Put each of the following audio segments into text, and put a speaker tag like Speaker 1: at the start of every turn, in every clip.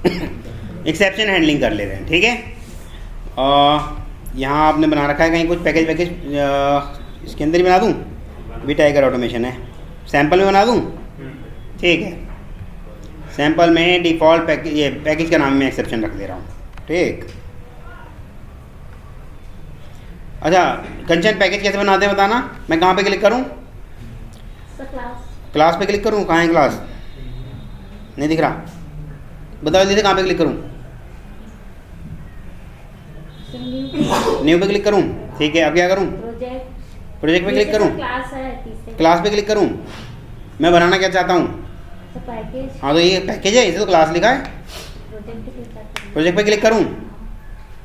Speaker 1: Exception handling कर लेते हैं, ठीक है। यहाँ आपने बना रखा है कहीं कुछ पैकेज इसके अंदर ही बना दूँ, भी टाइगर ऑटोमेशन है, सैंपल में बना दूँ, ठीक है। सैंपल में डिफ़ॉल्ट पैकेज, ये पैकेज का नाम मैं एक्सेप्शन रख दे रहा हूँ, ठीक। अच्छा कंचन, पैकेज कैसे बनाते हैं बताना। मैं कहाँ पे क्लिक करूँ? क्लास पे क्लिक करूँ? कहाँ है क्लास? नहीं दिख रहा, बताओ जल्दी से, कहाँ पे क्लिक करूँ? न्यू पे क्लिक करूँ, ठीक है। अब क्या करूँ? प्रोजेक्ट पे क्लिक करूँ, क्लास पे क्लिक करूँ। मैं बनाना क्या चाहता हूँ? हाँ तो ये पैकेज है, इसे तो क्लास लिखा है। प्रोजेक्ट पे क्लिक करूँ,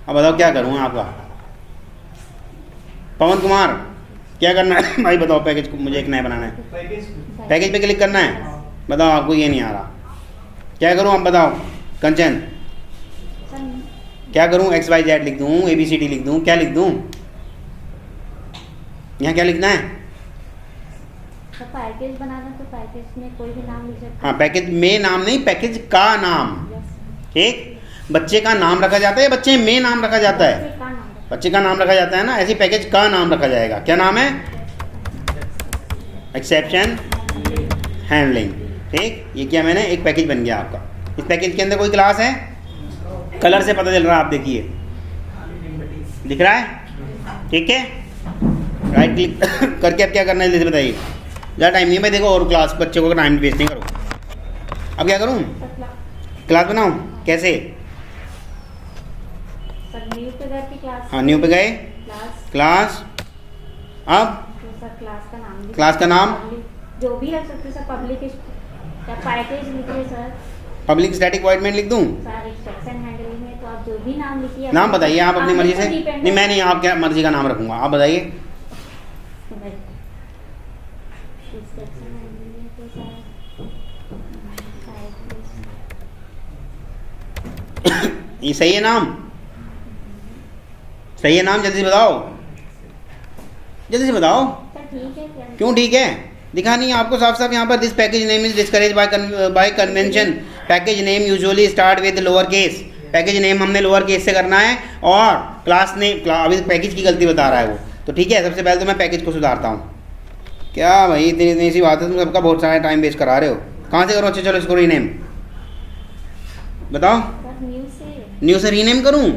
Speaker 1: अब बताओ क्या करूँ आपका? पवन कुमार क्या करना है भाई बताओ? पैकेज को मुझे एक नया बनाना है, पैकेज पे क्लिक करना है। बताओ आपको ये नहीं आ रहा, क्या करूँ आप बताओ? कंचन क्या करूँ? XYZ लिख दूँ, ABCD लिख दूँ, क्या लिख दूँ? यहाँ क्या लिखना है?
Speaker 2: तो पैकेज बनाना, तो पैकेज में कोई भी नाम लिख सकते हैं।
Speaker 1: हाँ पैकेज में नाम नहीं, पैकेज का नाम, ठीक। बच्चे का नाम रखा जाता है, बच्चे में नाम रखा जाता है, बच्चे का नाम रखा जाता है ना, ऐसे पैकेज का नाम रखा जाएगा। क्या नाम है? एक्सेप्शन हैंडलिंग, ठीक। ये क्या मैंने एक पैकेज बन गया आपका। इस पैकेज के अंदर कोई क्लास है? कलर से पता चल रहा है, आप देखिए दिख रहा है, ठीक है। राइट क्लिक करके अब क्या करना है जल्दी से बताइए, ज़्यादा टाइम नहीं है भाई। देखो और क्लास बच्चे को टाइम वेस्ट नहीं करो। अब क्या करूँ? क्लास बनाऊँ कैसे? हाँ न्यू पे गए, क्लास। अब क्लास का नाम
Speaker 2: जो भी रख सकते सर, पब्लिक पैकेज लिखिए sir,
Speaker 1: public static void main लिख दूँ
Speaker 2: सर। एक्सेप्शन हैंडलिंग में तो आप जो भी नाम लिखिए,
Speaker 1: नाम बताइए आप अपनी मर्जी से। नहीं मैं नहीं, आप क्या मर्जी का नाम रखूँगा, आप बताइए। ये सही है नाम? सही है नाम? जल्दी से बताओ, जल्दी से बताओ। क्यों ठीक है? दिखा नहीं आपको साफ साफ यहाँ पर? This package name is discourage bye convention. Package name usually start with lower case. Package name हमने लोअर केस से करना है, और क्लास नेम, अभी पैकेज की गलती बता रहा है वो, तो ठीक है। सबसे पहले तो मैं पैकेज को सुधारता हूँ। क्या भाई इतनी इतनी सी बात है, तुम सबका बहुत सारा टाइम वेस्ट करा रहे हो। कहाँ से करो? अच्छा चलो इसको रीनेम बताओ। न्यू से रीनेम करूँ?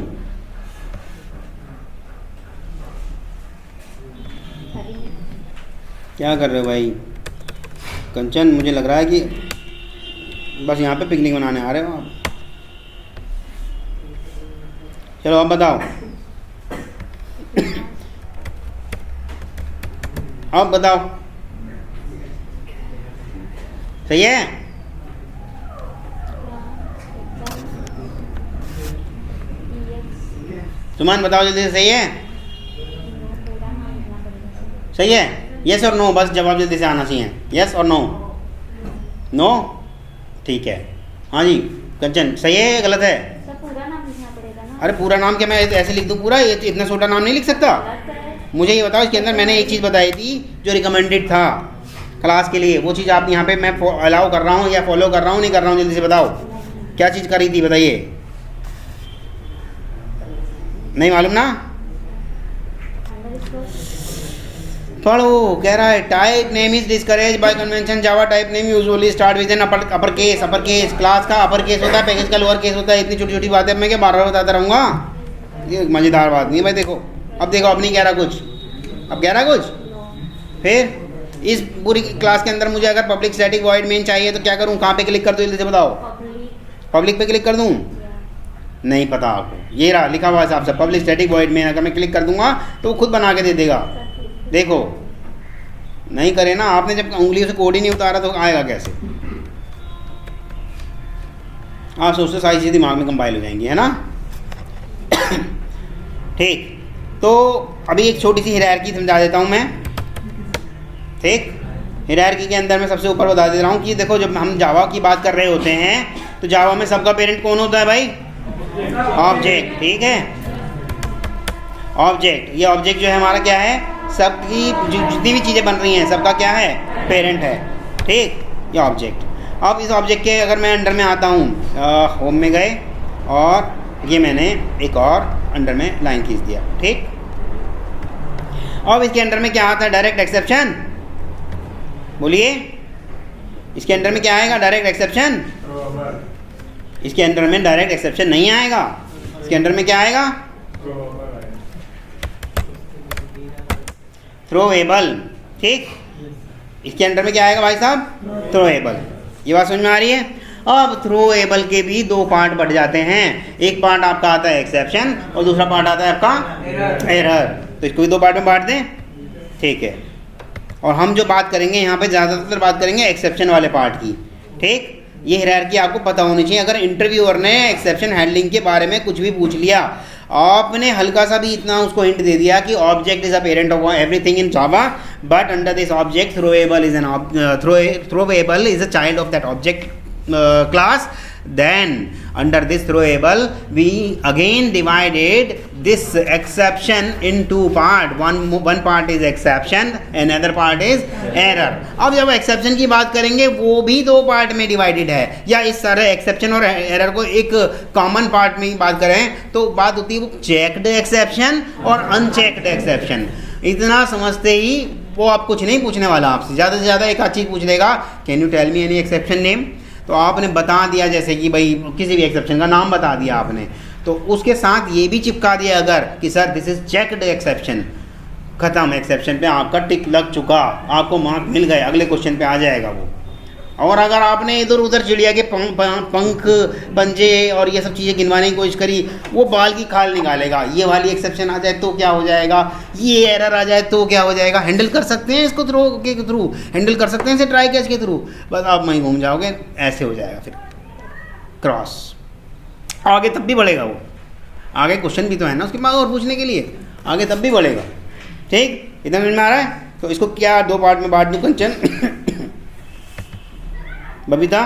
Speaker 1: क्या कर रहे हो भाई कंचन? मुझे लग रहा है कि बस यहाँ पे पिकनिक मनाने आ रहे हो आप। चलो अब बताओ, अब बताओ सही है? सुमन बताओ जल्दी से, सही है? सही है? यस और नो, बस जवाब जल्दी से आना चाहिए। यस और नो? नो, ठीक है। हाँ जी कंचन, सही है या गलत है?
Speaker 2: सर पूरा नाम लिखना पड़ेगा ना।
Speaker 1: अरे पूरा नाम क्या मैं ऐसे लिख दूँ पूरा? ये इतना छोटा नाम नहीं लिख सकता। मुझे ये बताओ, इसके अंदर मैंने एक चीज़ बताई थी जो रिकमेंडेड था क्लास के लिए, वो चीज़ आप यहाँ पे मैं अलाउ कर रहा हूँ या फॉलो कर रहा हूँ, नहीं कर रहा हूँ? जल्दी से बताओ क्या चीज़ करी थी, बताइए। नहीं मालूम ना? पढ़ो। कह रहा है type name is discourage bye convention. Java type name usually start with an upper case. Upper case class का अपर केस होता है, पैकेज का लोअर केस होता है। इतनी छोटी छोटी बातें मैं क्या बार बार बताता रहूँगा? ये मज़ेदार बात नहीं है भाई। देखो अब देखो, अब नहीं कह रहा कुछ, अब कह रहा कुछ। फिर इस पूरी क्लास के अंदर मुझे अगर पब्लिक स्टैटिक वॉइड मेन चाहिए तो क्या करूँ? कहाँ पे क्लिक कर दूँ जल्दी से बताओ? पब्लिक पे क्लिक कर दूँ? नहीं पता आपको? ये रहा लिखा हुआ है साहब से, पब्लिक स्टैटिक वॉइड मेन। अगर मैं क्लिक कर दूंगा तो वो खुद बना के दे देगा। देखो नहीं करे ना आपने, जब उंगलियों से कोड ही नहीं उतारा तो आएगा कैसे? आप सोचते सारी चीज़ें दिमाग में कंपाइल हो जाएंगी, है ना? ठीक, तो अभी एक छोटी सी हायरार्की समझा देता हूँ मैं, ठीक। हायरार्की के अंदर मैं सबसे ऊपर बता दे रहा हूँ कि देखो जब हम जावा की बात कर रहे होते हैं तो जावा में सबका पेरेंट कौन होता है भाई? ऑब्जेक्ट, ठीक है। ऑब्जेक्ट, ये ऑब्जेक्ट जो है हमारा क्या है? सबकी जितनी भी चीज़ें बन रही हैं सबका क्या है? पेरेंट है, ठीक। ये ऑब्जेक्ट। अब इस ऑब्जेक्ट के अगर मैं अंडर में आता हूँ, होम में गए और ये मैंने एक और अंडर में लाइन खींच दिया, ठीक। अब इसके अंडर में क्या आता है? Direct exception. बोलिए, इसके अंडर में क्या आएगा? Direct exception. इसके अंडर में डायरेक्ट एक्सेप्शन नहीं आएगा। इसके अंडर में क्या आएगा? थ्रोएबल, ठीक। इसके अंडर में क्या आएगा भाई साहब? थ्रोएबल। ये बात समझ में आ रही है? अब थ्रोएबल के भी दो पार्ट बढ़ जाते हैं। एक पार्ट आपका आता है एक्सेप्शन और दूसरा पार्ट आता है आपका एरर। तो इसको भी दो पार्ट में बांट दें, ठीक है। और हम जो बात करेंगे यहाँ पे ज़्यादातर बात करेंगे एक्सेप्शन वाले पार्ट की, ठीक। ये हायरार्की आपको पता होनी चाहिए। अगर इंटरव्यूअर ने एक्सेप्शन हैंडलिंग के बारे में कुछ भी पूछ लिया, आपने हल्का सा भी इतना उसको हिंट दे दिया कि object is a parent of everything in Java, but under this object throwable is a child of that object class, then under this throwable we again divided this exception in two part. One part is exception, another part is error. अब जब exception की बात करेंगे वो भी दो part में divided है, या इस सारे exception और error को एक कॉमन पार्ट में बात करें तो बात होती है वो checked exception और unchecked exception। इतना समझते ही वो आप कुछ नहीं पूछने वाला, आपसे ज़्यादा से ज़्यादा एक आध चीज़ पूछ लेगा, can you tell me any exception name. तो आपने बता दिया, जैसे कि भाई किसी भी एक्सेप्शन का नाम बता दिया आपने, तो उसके साथ ये भी चिपका दिया अगर कि sir this is checked exception, खत्म, एक्सेप्शन पे आपका टिक लग चुका, आपको मार्क मिल गए, अगले क्वेश्चन पे आ जाएगा वो। और अगर आपने इधर उधर चिड़िया के पंख पंजे और ये सब चीज़ें गिनवाने की कोशिश करी, वो बाल की खाल निकालेगा। ये वाली एक्सेप्शन आ जाए तो क्या हो जाएगा, ये एरर आ जाए तो क्या हो जाएगा। हैंडल कर सकते हैं इसको थ्रो के थ्रू, हैंडल कर सकते हैं इसे ट्राई कैच के थ्रू, बस आप वहीं घूम जाओगे, ऐसे हो जाएगा फिर क्रॉस। आगे तब भी बढ़ेगा वो, आगे क्वेश्चन भी तो है ना उसके बाद और पूछने के लिए, आगे तब भी बढ़ेगा, ठीक। इतना समझ में आ रहा है? तो इसको क्या दो पार्ट में बांट दूँ? कंचन बबीता,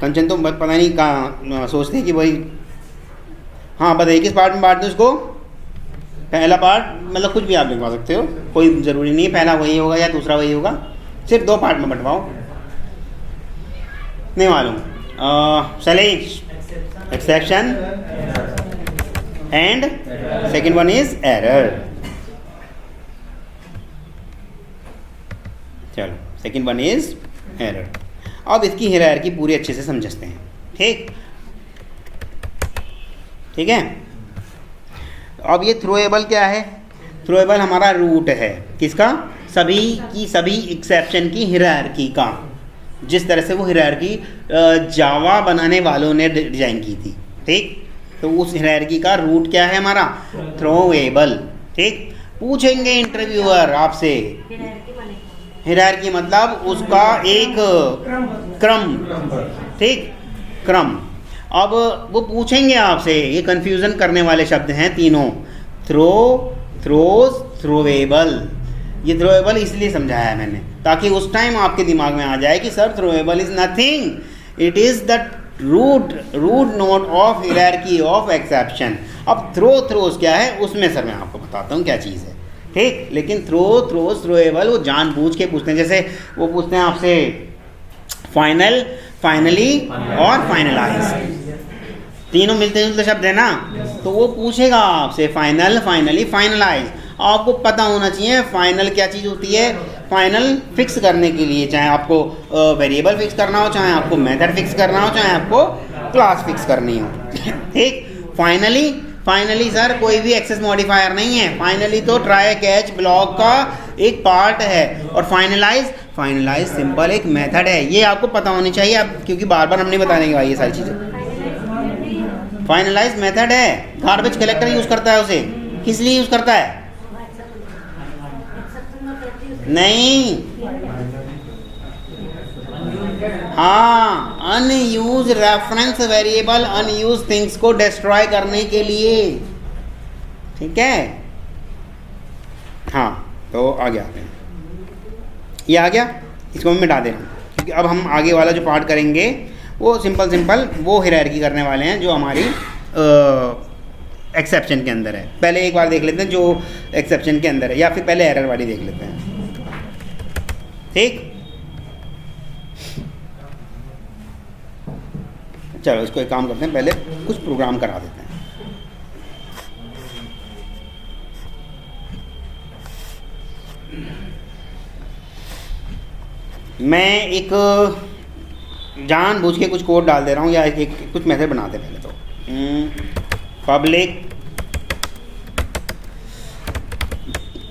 Speaker 1: कंचन तो पता नहीं कहाँ सोचते हैं कि भाई, हाँ बताइए किस पार्ट में बांट दूँ इसको? पहला पार्ट मतलब कुछ भी आप लिखवा सकते हो, कोई ज़रूरी नहीं है पहला वही होगा या दूसरा वही होगा, सिर्फ दो पार्ट में बंटवाओ। नहीं मालूम, Shailesh exception and second one is error. चलो, सेकंड वन इज एरर। अब इसकी हायरार्की पूरी अच्छे से समझते हैं, ठीक, ठीक है। अब ये थ्रोएबल क्या है? थ्रोएबल हमारा रूट है किसका? सभी की सभी एक्सेप्शन की हायरार्की का, जिस तरह से वो हायरार्की जावा बनाने वालों ने डिजाइन की थी, ठीक। तो उस हायरार्की का रूट क्या है हमारा? थ्रोएबल, ठीक। पूछेंगे इंटरव्यूअर आपसे, हायरार्की मतलब उसका एक क्रम, ठीक, क्रम। अब वो पूछेंगे आपसे, ये कंफ्यूजन करने वाले शब्द हैं तीनों, थ्रो, थ्रोज, थ्रोएबल। ये थ्रोएबल इसलिए समझाया है मैंने ताकि उस टाइम आपके दिमाग में आ जाए कि sir throwable is nothing, it is the root node of hierarchy of exception. अब थ्रोज क्या है उसमें सर मैं आपको बताता हूँ क्या चीज़ है, ठीक। लेकिन थ्रोज, थ्रोएबल वो जानबूझ के पूछते हैं, जैसे वो पूछते हैं आपसे फाइनल, फाइनली और फाइनलाइज, तीनों मिलते जुलते शब्द है ना, तो वो पूछेगा आपसे फाइनल, फाइनली, फाइनलाइज। आपको पता होना चाहिए फाइनल क्या चीज़ होती है। फाइनल फिक्स करने के लिए, चाहे आपको वेरिएबल फिक्स करना हो, चाहे आपको मेथड फिक्स करना हो, चाहे आपको क्लास फिक्स करनी हो, ठीक। फाइनली सर कोई भी एक्सेस मॉडिफायर नहीं है, फाइनली तो ट्राई कैच ब्लॉक का एक पार्ट है, और फाइनलाइज सिंपल एक मेथड है। ये आपको पता होनी चाहिए अब, क्योंकि बार बार हम नहीं बताने के भाई ये सारी चीज़ें। फाइनलाइज मेथड है, गार्बेज कलेक्टर यूज़ करता है उसे, किस लिए यूज़ करता है? नहीं, हाँ, unused reference variable, unused things को डिस्ट्रॉय करने के लिए, ठीक है। हाँ, तो आगे आते हैं, ये आ गया, इसको मैं मिटा दे रहा हूँ क्योंकि अब हम आगे वाला जो पार्ट करेंगे वो सिंपल वो हायरार्की करने वाले हैं जो हमारी एक्सेप्शन के अंदर है। पहले एक बार देख लेते हैं जो एक्सेप्शन के अंदर है, या फिर पहले एरर वाली देख लेते हैं, ठीक। चलो इसको एक काम करते हैं, पहले कुछ प्रोग्राम करा देते हैं। मैं एक जानबूझ के कुछ कोड डाल दे रहा हूँ, या एक कुछ मेथड बनाते हैं पहले तो। पब्लिक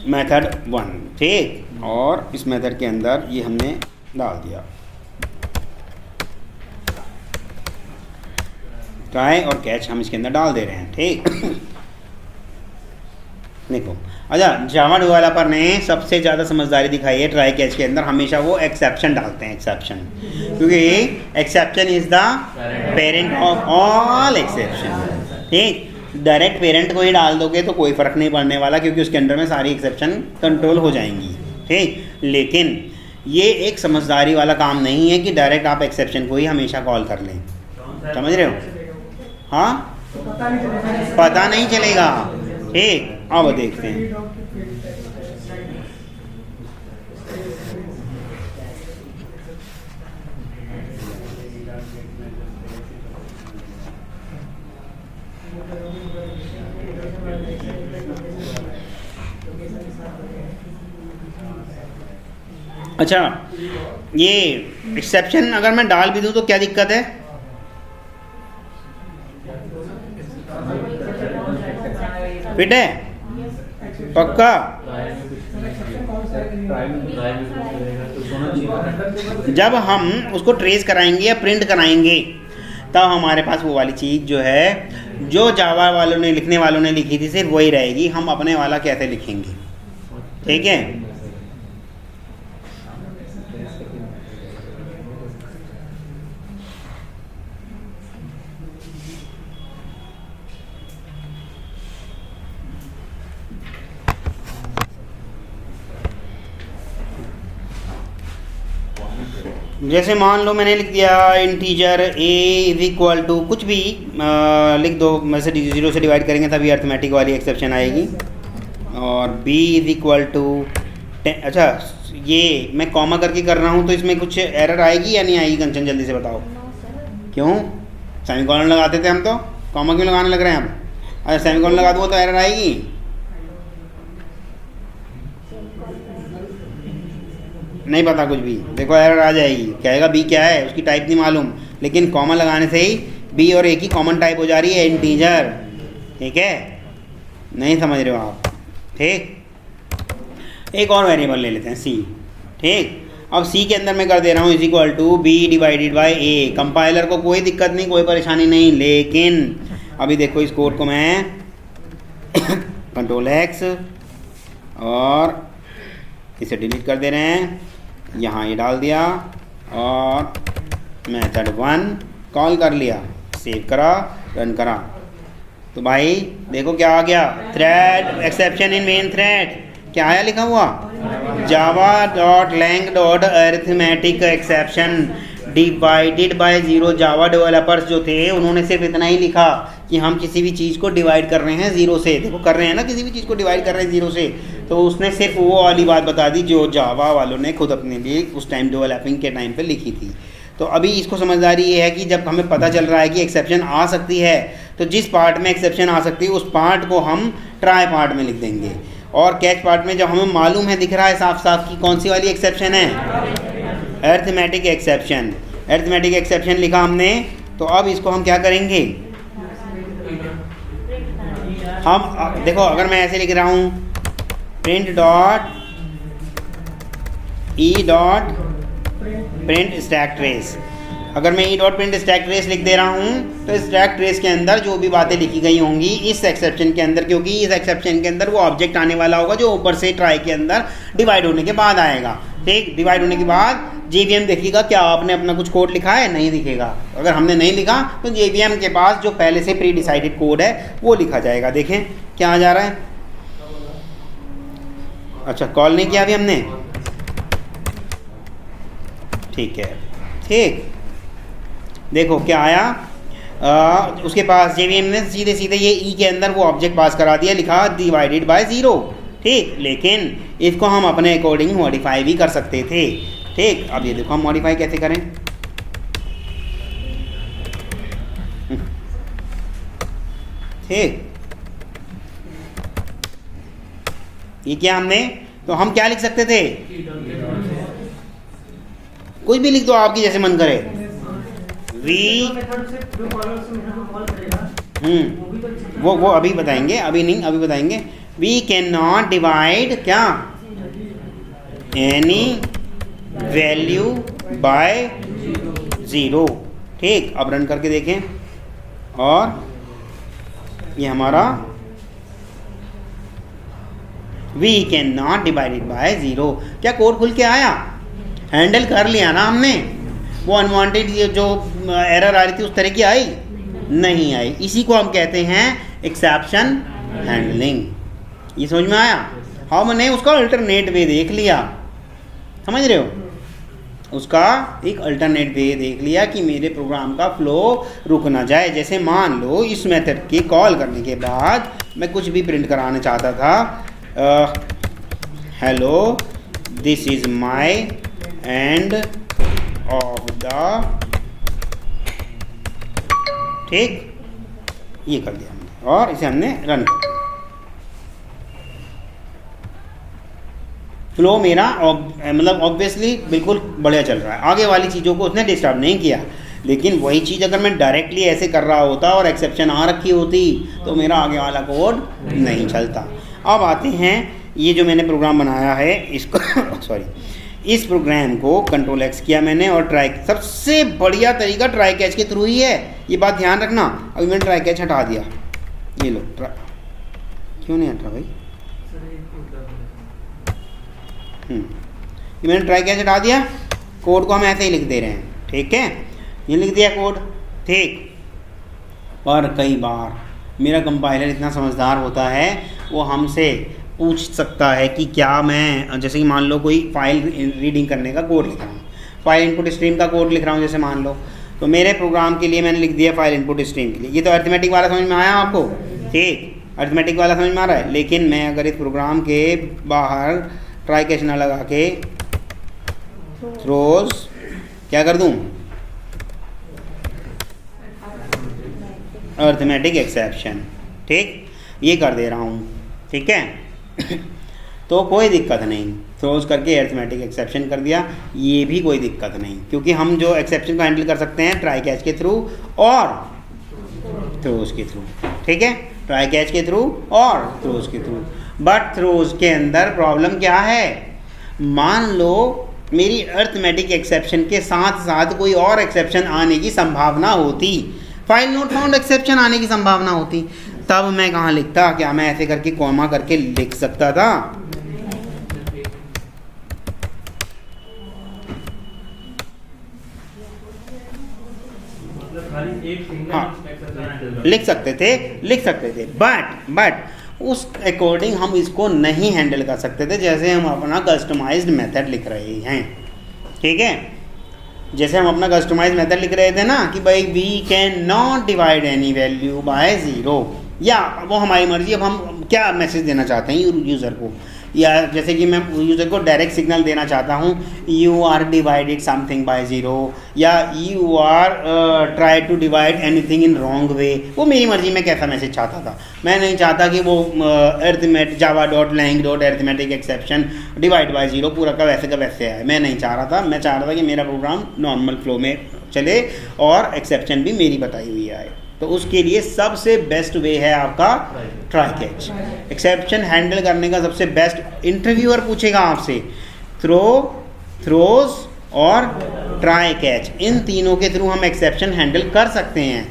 Speaker 1: मेथड 1, ठीक, और इस मेथड के अंदर ये हमने डाल दिया ट्राई और कैच, हम इसके अंदर डाल दे रहे हैं, ठीक। देखो, अच्छा, जावा डेवलपर ने सबसे ज़्यादा समझदारी दिखाई है ट्राई कैच के अंदर, हमेशा वो एक्सेप्शन डालते हैं, एक्सेप्शन, क्योंकि exception is the parent of all exception, ठीक। डायरेक्ट पेरेंट को ही डाल दोगे तो कोई फ़र्क नहीं पड़ने वाला, क्योंकि उसके अंदर में सारी एक्सेप्शन कंट्रोल हो जाएंगी, ठीक। लेकिन ये एक समझदारी वाला काम नहीं है कि डायरेक्ट आप एक्सेप्शन को ही हमेशा कॉल कर लें, समझ रहे हो? हाँ, पता नहीं चलेगा, ठीक। अब देखते हैं, अच्छा, ये एक्सेप्शन अगर मैं डाल भी दूं तो क्या दिक्कत है? फिट है पक्का? जब हम उसको ट्रेस कराएंगे या प्रिंट कराएंगे तब हमारे पास वो वाली चीज़ जो है, जो जावा वालों ने, लिखने वालों ने लिखी थी, सिर्फ वही रहेगी। हम अपने वाला कैसे लिखेंगे, ठीक है? जैसे मान लो मैंने लिख दिया integer a is equal to कुछ भी लिख दो, में से 0 से डिवाइड करेंगे तभी अर्थमेटिक वाली एक्सेप्शन आएगी, और b इज इक्वल टू 10। अच्छा, ये मैं कॉमा करके कर रहा हूँ तो इसमें कुछ एरर आएगी या नहीं आएगी? कंचन जल्दी से बताओ। क्यों? सेमीकोलन लगाते थे हम, तो कॉमा क्यों लगाने लग रहे हैं हम? अगर सेमीकोलन लगा दूँगा तो एरर आएगी? नहीं पता कुछ भी, देखो एरर आ जाएगी, कहेगा बी क्या है, उसकी टाइप नहीं मालूम, लेकिन कॉमा लगाने से ही बी और ए की कॉमन टाइप हो जा रही है, इंटीजर, ठीक है? नहीं समझ रहे हो आप, ठीक। एक और वेरिएबल ले लेते हैं सी, ठीक। अब सी के अंदर मैं कर दे रहा हूँ is equal to B divided by A. Compiler को कोई दिक्कत नहीं, कोई परेशानी नहीं, लेकिन अभी देखो इस कोड को मैं कंट्रोल एक्स और इसे डिलीट कर दे रहे हैं, यहाँ ये डाल दिया और मेथड 1 कॉल कर लिया, सेव करा, रन करा, तो भाई देखो क्या आ गया, thread exception in main thread. क्या आया लिखा हुआ? java.lang.arithmetic exception divided by 0। Java developers जो थे उन्होंने सिर्फ इतना ही लिखा कि हम किसी भी चीज़ को डिवाइड कर रहे हैं 0 से, देखो कर रहे हैं ना, किसी भी चीज़ को डिवाइड कर रहे हैं 0 से, तो उसने सिर्फ वो वाली बात बता दी जो जावा वालों ने खुद अपने लिए उस टाइम डेवलपिंग के टाइम पे लिखी थी। तो अभी इसको समझदारी ये है कि जब हमें पता चल रहा है कि एक्सेप्शन आ सकती है, तो जिस पार्ट में एक्सेप्शन आ सकती है उस पार्ट को हम ट्राई पार्ट में लिख देंगे, और कैच पार्ट में जब हमें मालूम है, दिख रहा है साफ साफ कि कौन सी वाली एक्सेप्शन है, अरिथमेटिक एक्सेप्शन। अरिथमेटिक एक्सेप्शन लिखा हमने, तो अब इसको हम क्या करेंगे, हम देखो अगर मैं ऐसे लिख रहा हूँ print dot E dot print stack trace, अगर मैं E dot print stack trace लिख दे रहा हूँ तो स्टैक ट्रेस के अंदर जो भी बातें लिखी गई होंगी इस एक्सेप्शन के अंदर, क्योंकि इस एक्सेप्शन के अंदर वो ऑब्जेक्ट आने वाला होगा जो ऊपर से ट्राई के अंदर डिवाइड होने के बाद आएगा, ठीक। डिवाइड होने के बाद JVM देखेगा क्या आपने अपना कुछ कोड लिखा है, नहीं दिखेगा। अगर हमने नहीं लिखा तो JVM के पास जो पहले से प्री डिसाइडेड कोड है वो लिखा जाएगा। देखें क्या आ जा रहा है। अच्छा, कॉल नहीं किया अभी हमने, ठीक है, ठीक। देखो क्या आया, उसके पास JVM ने सीधे सीधे ये ई के अंदर वो ऑब्जेक्ट पास करा दिया, लिखा डिवाइडेड बाय 0, ठीक। लेकिन इसको हम अपने अकॉर्डिंग मॉडिफाई भी कर सकते थे, ठीक। अब ये देखो हम मॉडिफाई कैसे करें। ठीक, ये क्या हमने, तो हम क्या लिख सकते थे, कुछ भी लिख दो आपकी जैसे मन करे। वी वो अभी बताएंगे, अभी नहीं, अभी बताएंगे। वी कैन नॉट डिवाइड क्या, एनी वैल्यू बाय ज़ीरो। ठीक, अब रन करके देखें, और ये हमारा we can not divided by zero. क्या कोड खुल के आया, हैंडल कर लिया ना हमने। वो अनवांटेड जो एरर आ रही थी उस तरह की आई नहीं आई। इसी को हम कहते हैं एक्सेप्शन हैंडलिंग। ये समझ में आया। हमने उसका अल्टरनेट वे देख लिया, समझ रहे हो, उसका एक अल्टरनेट वे देख लिया कि मेरे प्रोग्राम का फ्लो रुक ना जाए। जैसे मान लो इस मेथड के कॉल करने के बाद मैं कुछ भी प्रिंट कराना चाहता था, hello this is my end of the, ठीक, ये कर दिया हमने और इसे हमने रन कर दिया। फ्लो मेरा मतलब ऑब्वियसली बिल्कुल बढ़िया चल रहा है, आगे वाली चीज़ों को उसने डिस्टर्ब नहीं किया। लेकिन वही चीज़ अगर मैं डायरेक्टली ऐसे कर रहा होता और एक्सेप्शन आ रखी होती तो मेरा आगे वाला कोड नहीं चलता। अब आते हैं, ये जो मैंने प्रोग्राम बनाया है इसको सॉरी, इस प्रोग्राम को कंट्रोल एक्स किया मैंने और ट्राई, सबसे बढ़िया तरीका ट्राई कैच के थ्रू ही है, ये बात ध्यान रखना। अभी मैंने ट्राई कैच हटा दिया, ये लो, क्यों नहीं हटा भाई, ये मैंने ट्राई कैच हटा दिया। कोड को हम ऐसे ही लिख दे रहे हैं, ठीक है, ये लिख दिया कोड, ठीक। और कई बार मेरा कंपाइलर इतना समझदार होता है, वो हमसे पूछ सकता है कि क्या मैं, जैसे कि मान लो कोई फाइल रीडिंग करने का कोड लिख रहा हूँ, फाइल इनपुट स्ट्रीम का कोड लिख रहा हूँ जैसे मान लो, तो मेरे प्रोग्राम के लिए मैंने लिख दिया फाइल इनपुट स्ट्रीम के लिए। ये तो अरिथमेटिक वाला समझ में आया आपको, ठीक, अरिथमेटिक वाला समझ में आ रहा है। लेकिन मैं अगर इस प्रोग्राम के बाहर ट्राई कैच ना लगा के थ्रोज क्या कर दूँ, अरिथमेटिक एक्सेप्शन, ठीक, ये कर दे रहा हूँ, ठीक है तो कोई दिक्कत नहीं, थ्रोज करके अरिथमेटिक एक्सेप्शन कर दिया, ये भी कोई दिक्कत नहीं, क्योंकि हम जो एक्सेप्शन को हैंडल कर सकते हैं ट्राई कैच के थ्रू और थ्रोज के थ्रू, ठीक है, ट्राई कैच के थ्रू और थ्रोज के थ्रू। बट थ्रोज के अंदर प्रॉब्लम क्या है, मान लो मेरी अरिथमेटिक एक्सेप्शन के साथ साथ कोई और एक्सेप्शन आने की संभावना होती, फाइल नोट फाउंड एक्सेप्शन आने की संभावना होती, तब मैं कहाँ लिखता, क्या मैं ऐसे करके कॉमा करके लिख सकता था, हाँ लिख सकते थे, बट उस अकॉर्डिंग हम इसको नहीं हैंडल कर सकते थे, जैसे हम अपना कस्टमाइज्ड मेथड लिख रहे हैं, ठीक है, जैसे हम अपना कस्टमाइज मेथड लिख रहे थे ना कि भाई we can not divide any value by zero, या वो हमारी मर्जी, अब हम क्या मैसेज देना चाहते हैं यूज़र को, या जैसे कि मैं यूज़र को डायरेक्ट सिग्नल देना चाहता हूँ you are divided something by zero, या you are try to divide anything in wrong way, वो मेरी मर्जी में कैसा मैसेज चाहता था। मैं नहीं चाहता कि वो arithmetic Java dot lang dot arithmetic exception divide by zero पूरा का वैसे आए, मैं नहीं चाह रहा था। मैं चाह रहा था कि मेरा प्रोग्राम नॉर्मल फ्लो में चले और एक्सेप्शन भी मेरी बताई हुई आए। तो उसके लिए सबसे बेस्ट वे है आपका ट्राई कैच। एक्सेप्शन हैंडल करने का सबसे बेस्ट, इंटरव्यूअर पूछेगा आपसे थ्रोज और ट्राई कैच, इन तीनों के थ्रू हम एक्सेप्शन हैंडल कर सकते हैं।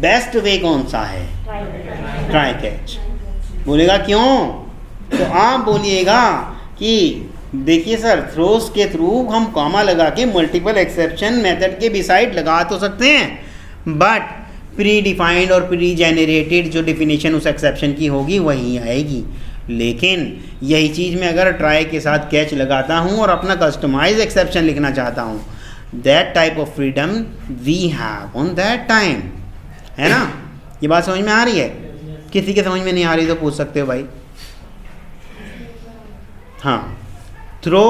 Speaker 1: बेस्ट वे कौन सा है? Try catch. बोलेगा क्यों? तो आप बोलिएगा कि देखिए सर, थ्रोज के थ्रू हम कॉमा लगा के मल्टीपल एक्सेप्शन मेथड के बिसाइड लगा तो सकते हैं, बट प्री डिफाइंड और प्री जेनरेटेड जो डिफिनीशन उस एक्सेप्शन की होगी वही आएगी। लेकिन यही चीज़ मैं अगर ट्राई के साथ कैच लगाता हूँ और अपना कस्टमाइज एक्सेप्शन लिखना चाहता हूँ, that type of freedom we have on that time, है ना? ये बात समझ में आ रही है? किसी के समझ में नहीं आ रही तो पूछ सकते हो भाई। हाँ, थ्रो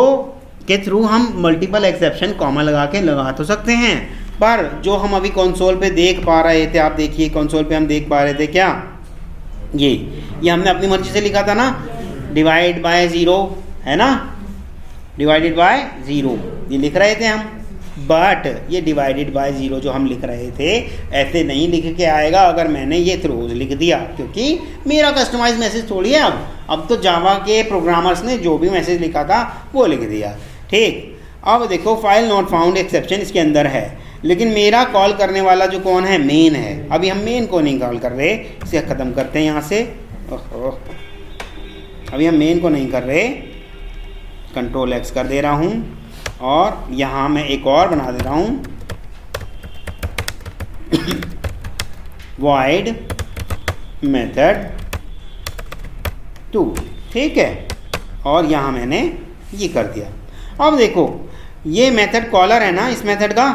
Speaker 1: के थ्रू हम मल्टीपल एक्सेप्शन कॉमा लगा के लगा तो सकते हैं, पर जो हम अभी कंसोल पे देख पा रहे थे, आप देखिए कंसोल पे हम देख पा रहे थे क्या, ये हमने अपनी मर्जी से लिखा था ना, डिवाइड बाय 0 है ना, डिवाइडेड बाय 0 ये लिख रहे थे हम। बट ये डिवाइडेड बाय 0 जो हम लिख रहे थे ऐसे नहीं लिख के आएगा अगर मैंने ये थ्रोज लिख दिया, क्योंकि मेरा कस्टमाइज मैसेज थोड़ी है अब तो जावा के प्रोग्रामर्स ने जो भी मैसेज लिखा था वो लिख दिया। ठीक, अब देखो फाइल नॉट फाउंड एक्सेप्शन इसके अंदर है, लेकिन मेरा कॉल करने वाला जो कौन है, मेन है। अभी हम मेन को नहीं कॉल कर रहे, इसे ख़त्म करते हैं यहाँ से। ओहो, अभी हम मेन को नहीं कर रहे, कंट्रोल एक्स कर दे रहा हूँ और यहाँ मैं एक और बना दे रहा हूँ, void method 2, ठीक है, और यहाँ मैंने ये कर दिया। अब देखो ये मेथड कॉलर है ना इस मेथड का,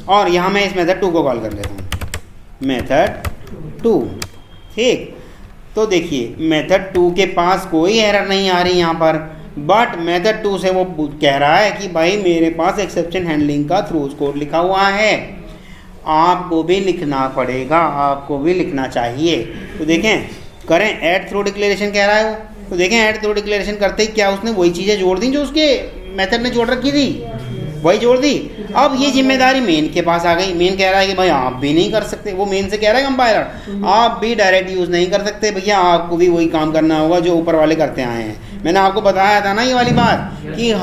Speaker 1: और यहाँ मैं इस मेथड 2 को कॉल कर लेता हूँ, मेथड 2। ठीक, तो देखिए मेथड 2 के पास कोई एरर नहीं आ रही यहाँ पर, बट मेथड 2 से वो कह रहा है कि भाई मेरे पास एक्सेप्शन हैंडलिंग का थ्रोज कोड लिखा हुआ है, आपको भी लिखना पड़ेगा, आपको भी लिखना चाहिए। तो देखें, करें ऐड थ्रो डिक्लेरेशन कह रहा है वो, तो देखें ऐड थ्रो डिक्लेरेशन करते ही क्या उसने वही चीज़ें जोड़ दी जो उसके मेथड ने जोड़ रखी थी, वही जोड़ दी। अब ये जिम्मेदारी मेन के पास आ गई, मेन कह रहा है कि भाई आप भी नहीं कर सकते, वो मेन से कह रहा है कंपाइलर आप भी डायरेक्ट यूज़ नहीं कर सकते भैया, आपको भी वही काम करना होगा जो ऊपर वाले करते आए हैं। मैंने आपको बताया था ना ये वाली बात कि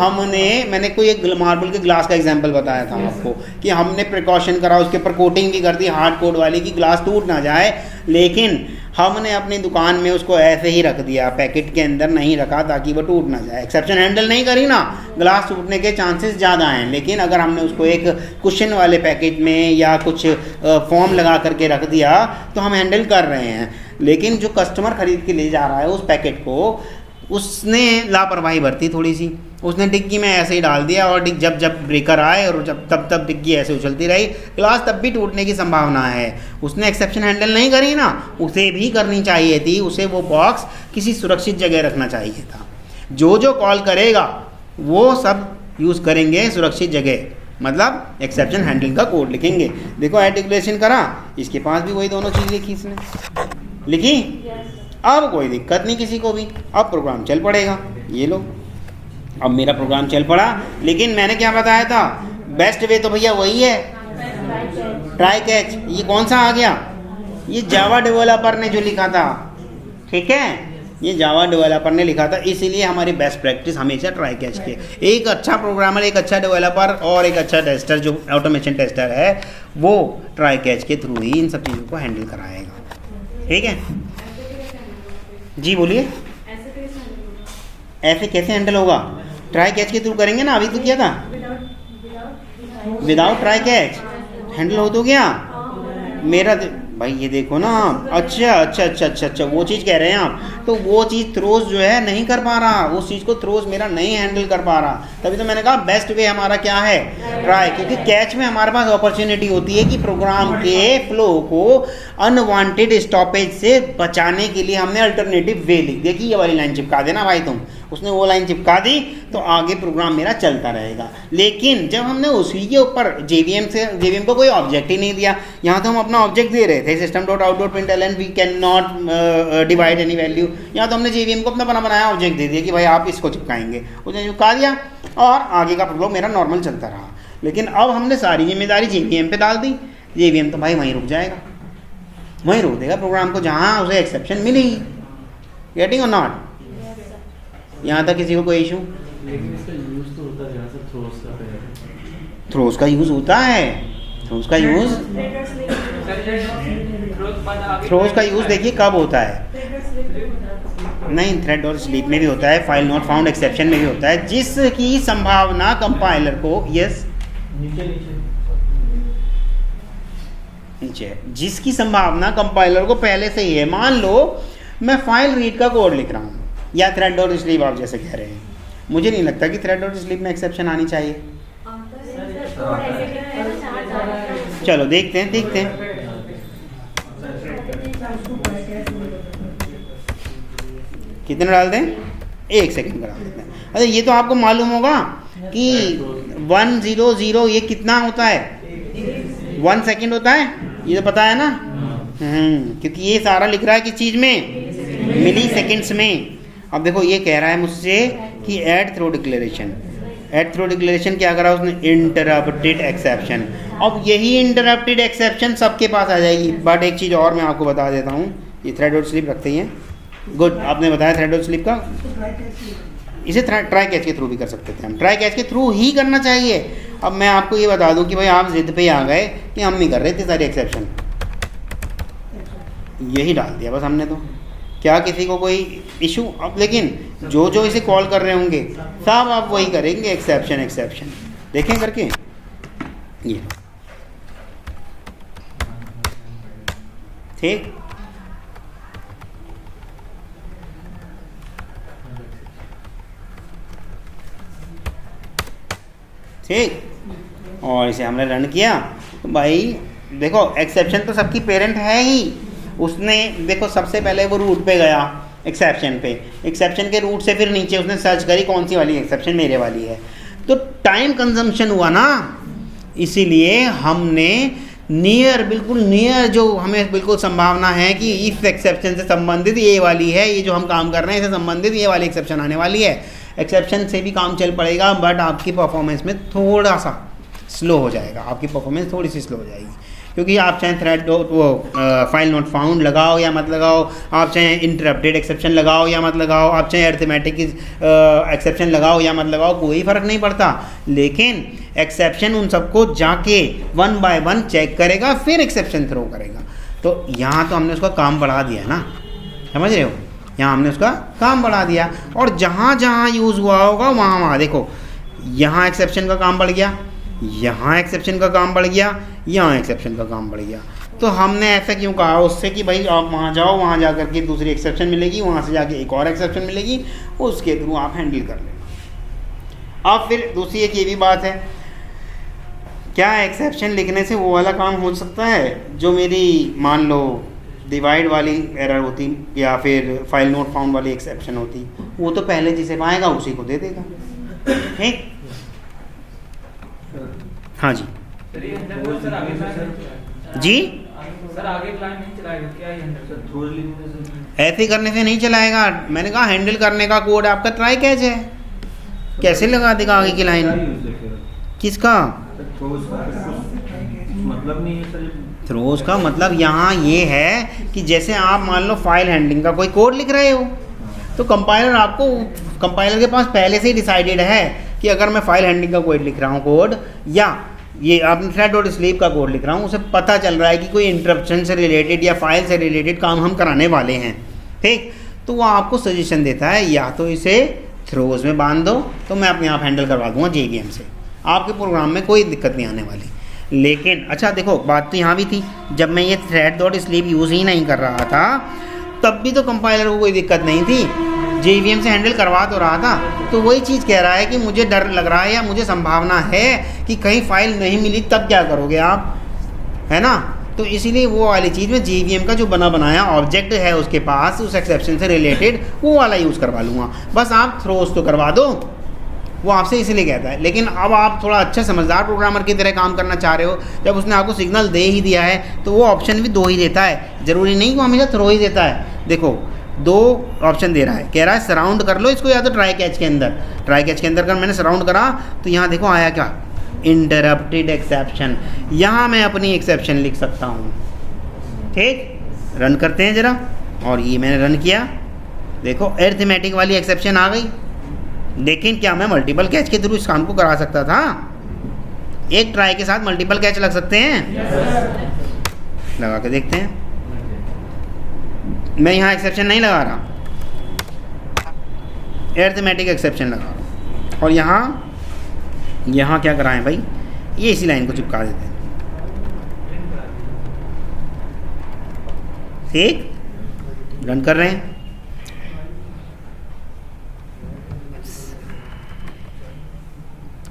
Speaker 1: मैंने कोई एक मार्बल के ग्लास का एग्जांपल बताया था आपको कि हमने प्रिकॉशन करा, उसके ऊपर कोटिंग भी कर दी हार्ड कोड वाली कि ग्लास टूट ना जाए, लेकिन हमने अपनी दुकान में उसको ऐसे ही रख दिया, पैकेट के अंदर नहीं रखा ताकि वो टूट ना जाए। एक्सेप्शन हैंडल नहीं करी ना, ग्लास टूटने के चांसेस ज़्यादा हैं। लेकिन अगर हमने उसको एक कुशन वाले पैकेट में या कुछ फॉर्म लगा करके रख दिया तो हम हैंडल कर रहे हैं। लेकिन जो कस्टमर खरीद के ले जा रहा है उस पैकेट को, उसने लापरवाही बरती थोड़ी सी, उसने डिग्गी में ऐसे ही डाल दिया और जब ब्रेकर आए और तब डिग्गी ऐसे उछलती रही, ग्लास तब भी टूटने की संभावना है। उसने एक्सेप्शन हैंडल नहीं करी ना, उसे भी करनी चाहिए थी, उसे वो बॉक्स किसी सुरक्षित जगह रखना चाहिए था। जो कॉल करेगा वो सब यूज़ करेंगे सुरक्षित जगह, मतलब एक्सेप्शन हैंडलिंग का कोड लिखेंगे। देखो ऐड डिक्लेरेशन करा, इसके पास भी वही दोनों चीज़ लिखी, इसने लिखी। अब कोई दिक्कत नहीं किसी को भी, अब प्रोग्राम चल पड़ेगा। ये लो, अब मेरा प्रोग्राम चल पड़ा, लेकिन मैंने क्या बताया था, बेस्ट वे तो भैया वही है, ट्राई कैच। ये कौन सा आ गया, ये जावा डेवलपर ने जो लिखा था, ठीक है, ये जावा डेवलपर ने लिखा था, इसीलिए हमारी बेस्ट प्रैक्टिस हमेशा ट्राई कैच की। एक अच्छा प्रोग्रामर, एक अच्छा डेवलपर और एक अच्छा टेस्टर जो ऑटोमेशन टेस्टर है, वो ट्राई कैच के थ्रू ही इन सब चीज़ों को हैंडल कराएगा। ठीक है जी, बोलिए। ऐसे कैसे हैंडल होगा, ट्राई कैच के थ्रू करेंगे ना, अभी तो किया था विदाउट ट्राई कैच हैंडल हो तो गया मेरा भाई। ये देखो ना, अच्छा वो चीज़ कह रहे हैं आप, तो वो चीज़ थ्रोज जो है नहीं कर पा रहा, उस चीज़ को थ्रोज मेरा नहीं हैंडल कर पा रहा। तभी तो मैंने कहा बेस्ट वे हमारा क्या है, ट्राई, क्योंकि कैच में हमारे पास अपॉर्चुनिटी होती है कि प्रोग्राम के फ्लो को अनवांटेड स्टॉपेज से बचाने के लिए हमने अल्टरनेटिव वे लिख दिया कि ये वाली लाइन चिपका देना भाई तुम, उसने वो लाइन चिपका दी तो आगे प्रोग्राम मेरा चलता रहेगा। लेकिन जब हमने उसी के ऊपर जेवीएम को कोई ऑब्जेक्ट ही नहीं दिया, यहाँ तो हम अपना ऑब्जेक्ट दे रहे थे, system dot out dot println we can not divide any value, यहाँ तो हमने जेवीएम को अपना बनाया ऑब्जेक्ट दे दिया कि भाई आप इसको चिपकाएंगे, उसने चिपका दिया और आगे का फ्लो मेरा नॉर्मल चलता रहा। लेकिन अब हमने सारी जिम्मेदारी जेवीएम पे डाल दी, जेवीएम तो भाई वहीं रुक जाएगा, वहीं रोक देगा प्रोग्राम को जहाँ उसे एक्सेप्शन मिलेगी। गेटिंग और नॉट, यहाँ तक किसी को कोई इशू? थ्रोज का यूज़ होता है, थ्रोज का यूज़ देखिए कब होता है, नहीं थ्रेड और स्लीप में भी होता है, फाइल नॉट फाउंड एक्सेप्शन में भी होता है, जिसकी संभावना कंपाइलर को, यस नीचे, जिसकी संभावना कंपाइलर को पहले से ही है। मान लो मैं फाइल रीड का कोड लिख रहा हूँ या थ्रेड और स्लीप आप जैसे कह रहे हैं, मुझे नहीं लगता कि थ्रेड और स्लीप में एक्सेप्शन आनी चाहिए। चलो देखते हैं कितने डाल दें, 1 सेकंड का डाल देते हैं। अच्छा ये तो आपको मालूम होगा कि 100 ये कितना होता है, 1 सेकंड होता है, ये तो पता है ना। क्योंकि ये सारा लिख रहा है किस चीज़ में, मिली सेकेंड्स में। अब देखो ये कह रहा है मुझसे कि add throw declaration, add throw declaration क्या करा उसने, इंटरप्टेड एक्सेप्शन। अब यही इंटरप्टेड एक्सेप्शन सबके पास आ जाएगी। बट एक चीज़ और मैं आपको बता देता हूँ, ये थ्रेड डॉट स्लिप रखते ही हैं। गुड, आपने बताया थ्रेड डॉट स्लिप का, इसे ट्राई कैच के थ्रू भी कर सकते थे हम, ट्राई कैच के थ्रू ही करना चाहिए। अब मैं आपको ये बता दूं कि भाई आप जिद पे आ गए कि हम नहीं कर रहे थे सारे एक्सेप्शन, यही डाल दिया बस हमने। तो क्या किसी को कोई इशू? अब लेकिन जो जो इसे कॉल कर रहे होंगे सब आप वही करेंगे, एक्सेप्शन एक्सेप्शन। देखें करके ये, ठीक। ठीक, और इसे हमने रन किया तो भाई देखो एक्सेप्शन तो सबकी पेरेंट है ही। उसने देखो सबसे पहले वो रूट पे गया एक्सेप्शन पे, एक्सेप्शन के रूट से फिर नीचे उसने सर्च करी कौन सी वाली एक्सेप्शन मेरे वाली है, तो टाइम कंजम्पशन हुआ ना। इसीलिए हमने नियर, बिल्कुल नियर, जो हमें बिल्कुल संभावना है कि इस एक्सेप्शन से संबंधित ये वाली है, ये जो हम काम कर रहे हैं इससे संबंधित ये वाली एक्सेप्शन आने वाली है। एक्सेप्शन से भी काम चल पड़ेगा बट आपकी परफॉर्मेंस में थोड़ा सा स्लो हो जाएगा, आपकी परफॉर्मेंस थोड़ी सी स्लो हो जाएगी। क्योंकि आप चाहे थ्रेड वो फाइल नॉट फाउंड लगाओ या मत लगाओ, आप चाहे इंटरप्टेड एक्सेप्शन लगाओ या मत लगाओ, आप चाहे अरिथमेटिक एक्सेप्शन लगाओ या मत लगाओ, कोई फ़र्क नहीं पड़ता। लेकिन एक्सेप्शन उन सबको जाके 1 बाय 1 चेक करेगा, फिर एक्सेप्शन थ्रो करेगा। तो यहाँ तो हमने उसका काम बढ़ा दिया ना, समझ रहे हो, यहाँ हमने उसका काम बढ़ा दिया। और जहाँ जहाँ यूज़ हुआ होगा वहाँ वहाँ देखो, यहाँ एक्सेप्शन का काम बढ़ गया, यहाँ एक्सेप्शन का काम बढ़ गया, यहाँ एक्सेप्शन का काम बढ़ गया। तो हमने ऐसा क्यों कहा उससे कि भाई आप वहाँ जाओ, वहाँ जा कर के दूसरी एक्सेप्शन मिलेगी, वहाँ से जाके एक और एक्सेप्शन मिलेगी, उसके थ्रू आप हैंडल कर लेना। अब फिर दूसरी एक ये भी बात है, क्या एक्सेप्शन लिखने से वो वाला काम हो सकता है जो मेरी मान लो डिवाइड वाली एरर होती या फिर फाइल नोट फाउंड वाली एक्सेप्शन होती, वो तो पहले जिसे पाएगा उसी को दे देगा, ठीक। हाँ जी जी,
Speaker 3: सर आगे क्लाइंट नहीं चलाएगा क्या ये हैंडल?
Speaker 1: ऐसे करने से नहीं चलाएगा। मैंने कहा हैंडल करने का कोड आपका ट्राई कैच है, कैसे लगा देगा आगे की लाइन? किसका
Speaker 4: मतलब नहीं है सर,
Speaker 1: थ्रोज का मतलब यहाँ ये है कि जैसे आप मान लो फाइल हैंडलिंग का कोई कोड लिख रहे हो, तो कंपाइलर के पास पहले से ही डिसाइडेड है कि अगर मैं फाइल हैंडलिंग का कोड लिख रहा हूँ कोड, या ये आपने थ्रेड डॉट स्लीप का कोड लिख रहा हूँ, उसे पता चल रहा है कि कोई इंटरप्शन से रिलेटेड या फाइल से रिलेटेड काम हम कराने वाले हैं, ठीक। तो वो आपको सजेशन देता है या तो इसे थ्रोज में बांध दो, तो मैं अपने आप हैंडल करवा दूंगा JVM से, आपके प्रोग्राम में कोई दिक्कत नहीं आने वाली। लेकिन अच्छा देखो बात तो यहाँ भी थी, जब मैं ये थ्रेड डॉट स्लीप यूज़ ही नहीं कर रहा था तब भी तो कंपाइलर को कोई दिक्कत नहीं थी, JVM से हैंडल करवा तो रहा था। तो वही चीज़ कह रहा है कि मुझे डर लग रहा है या मुझे संभावना है कि कहीं फाइल नहीं मिली, तब क्या करोगे आप, है ना। तो इसीलिए वो वाली चीज़ में JVM का जो बना बनाया ऑब्जेक्ट है उसके पास, उस एक्सेप्शन से रिलेटेड वो वाला यूज़ करवा लूँगा, बस आप थ्रोज तो करवा दो, वो आपसे इसीलिए कहता है। लेकिन अब आप थोड़ा अच्छा समझदार प्रोग्रामर की तरह काम करना चाह रहे हो, जब उसने आपको सिग्नल दे ही दिया है तो वो ऑप्शन भी 2 ही देता है, ज़रूरी नहीं कि वो हमेशा थ्रो ही देता है। देखो 2 ऑप्शन दे रहा है, कह रहा है सराउंड कर लो इसको या तो ट्राई कैच के अंदर। ट्राई कैच के अंदर अगर मैंने सराउंड करा तो यहाँ देखो आया क्या, इंटरप्टेड एक्सेप्शन। यहाँ मैं अपनी एक्सेप्शन लिख सकता हूँ, ठीक। रन करते हैं ज़रा, और ये मैंने रन किया, देखो अरिथमेटिक वाली एक्सेप्शन आ गई। लेकिन क्या मैं मल्टीपल कैच के थ्रू इस काम को करा सकता था? एक ट्राई के साथ मल्टीपल कैच लग सकते हैं? yes, लगा के देखते हैं। मैं यहाँ एक्सेप्शन नहीं लगा रहा, अरिथमेटिक एक्सेप्शन लगा रहा हूँ। और यहाँ क्या कराएं भाई, ये इसी लाइन को चिपका देते हैं, ठीक। रन कर रहे हैं,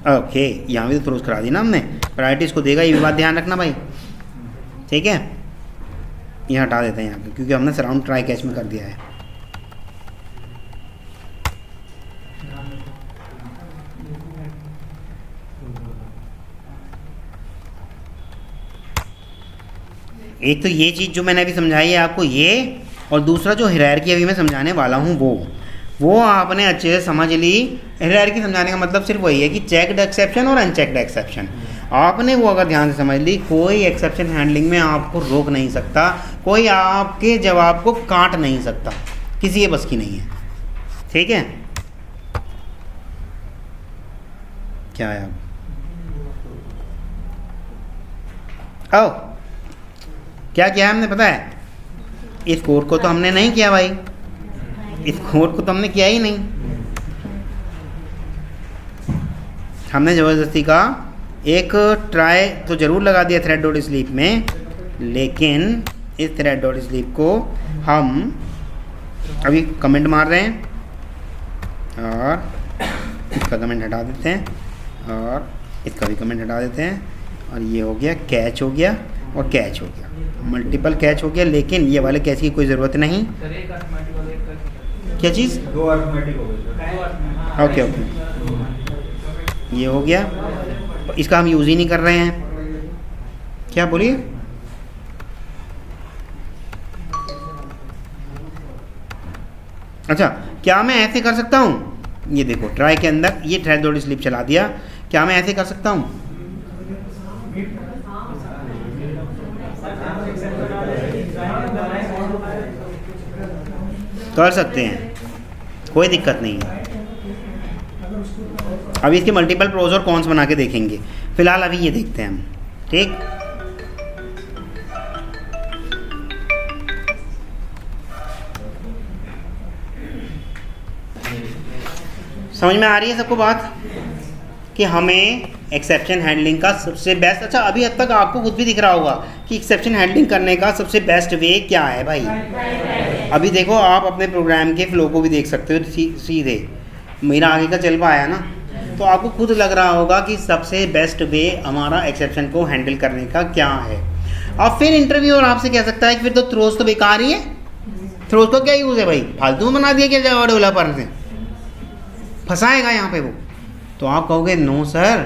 Speaker 1: ओके। यहाँ भी तो थ्रोज करा दी ना हमने, प्रायोरिटीज़ को देगा, ये भी बात ध्यान रखना भाई, ठीक है। ये हटा देते हैं यहाँ पे क्योंकि हमने सराउंड ट्राई कैच में कर दिया है। एक तो ये चीज़ जो मैंने अभी समझाई है आपको ये, और दूसरा जो हायरार्की अभी मैं समझाने वाला हूँ वो आपने अच्छे से समझ ली। हायरार्की समझाने का मतलब सिर्फ वही है कि चेक्ड एक्सेप्शन और अनचेक्ड एक्सेप्शन, आपने वो अगर ध्यान से समझ ली, कोई एक्सेप्शन हैंडलिंग में आपको रोक नहीं सकता, कोई आपके जवाब को काट नहीं सकता, किसी के बस की नहीं है। ठीक है, क्या है अब क्या किया हमने पता है? इस कोड को तो हमने नहीं किया भाई, इस कोड को तो हमने किया ही नहीं। हमने ज़बरदस्ती का एक ट्राई तो ज़रूर लगा दिया थ्रेड डॉट स्लीप में, लेकिन इस थ्रेड डॉट स्लीप को हम अभी कमेंट मार रहे हैं और इसका कमेंट हटा देते हैं और इसका भी कमेंट हटा देते हैं, और ये हो गया कैच हो गया और कैच हो गया, मल्टीपल कैच हो गया। लेकिन ये वाले कैच की कोई ज़रूरत नहीं। क्या चीज़?
Speaker 3: 2 अर्थमेटिक हो गए।
Speaker 1: ओके ओके, ये हो गया, इसका हम यूज़ ही नहीं कर रहे हैं। क्या बोलिए? अच्छा, क्या मैं ऐसे कर सकता हूँ? ये देखो ट्राई के अंदर ये थ्रेड डॉट स्लीप चला दिया, क्या मैं ऐसे कर सकता हूँ? कर सकते हैं, कोई दिक्कत नहीं है। अभी इसके मल्टीपल प्रोज और कॉन्स बना के देखेंगे, फिलहाल अभी ये देखते हैं हम। ठीक, समझ में आ रही है सबको बात कि हमें एक्सेप्शन हैंडलिंग का सबसे बेस्ट, अच्छा अभी हद तक आपको खुद भी दिख रहा होगा कि एक्सेप्शन हैंडलिंग करने का सबसे बेस्ट वे क्या है भाई। अभी देखो आप अपने प्रोग्राम के फ्लो को भी देख सकते हो सीधे, मेरा आगे का चल पाया ना, तो आपको खुद लग रहा होगा कि सबसे बेस्ट वे हमारा एक्सेप्शन को हैंडल करने का क्या है। अब फिर इंटरव्यूअर आपसे कह सकता है कि फिर तो थ्रोज तो बेकार ही है, थ्रोज का क्या यूज़ है भाई, फालतू में बना दिया क्या जावा डेवलपर ने, फंसाएगा यहाँ पे वो। तो आप कहोगे नो सर,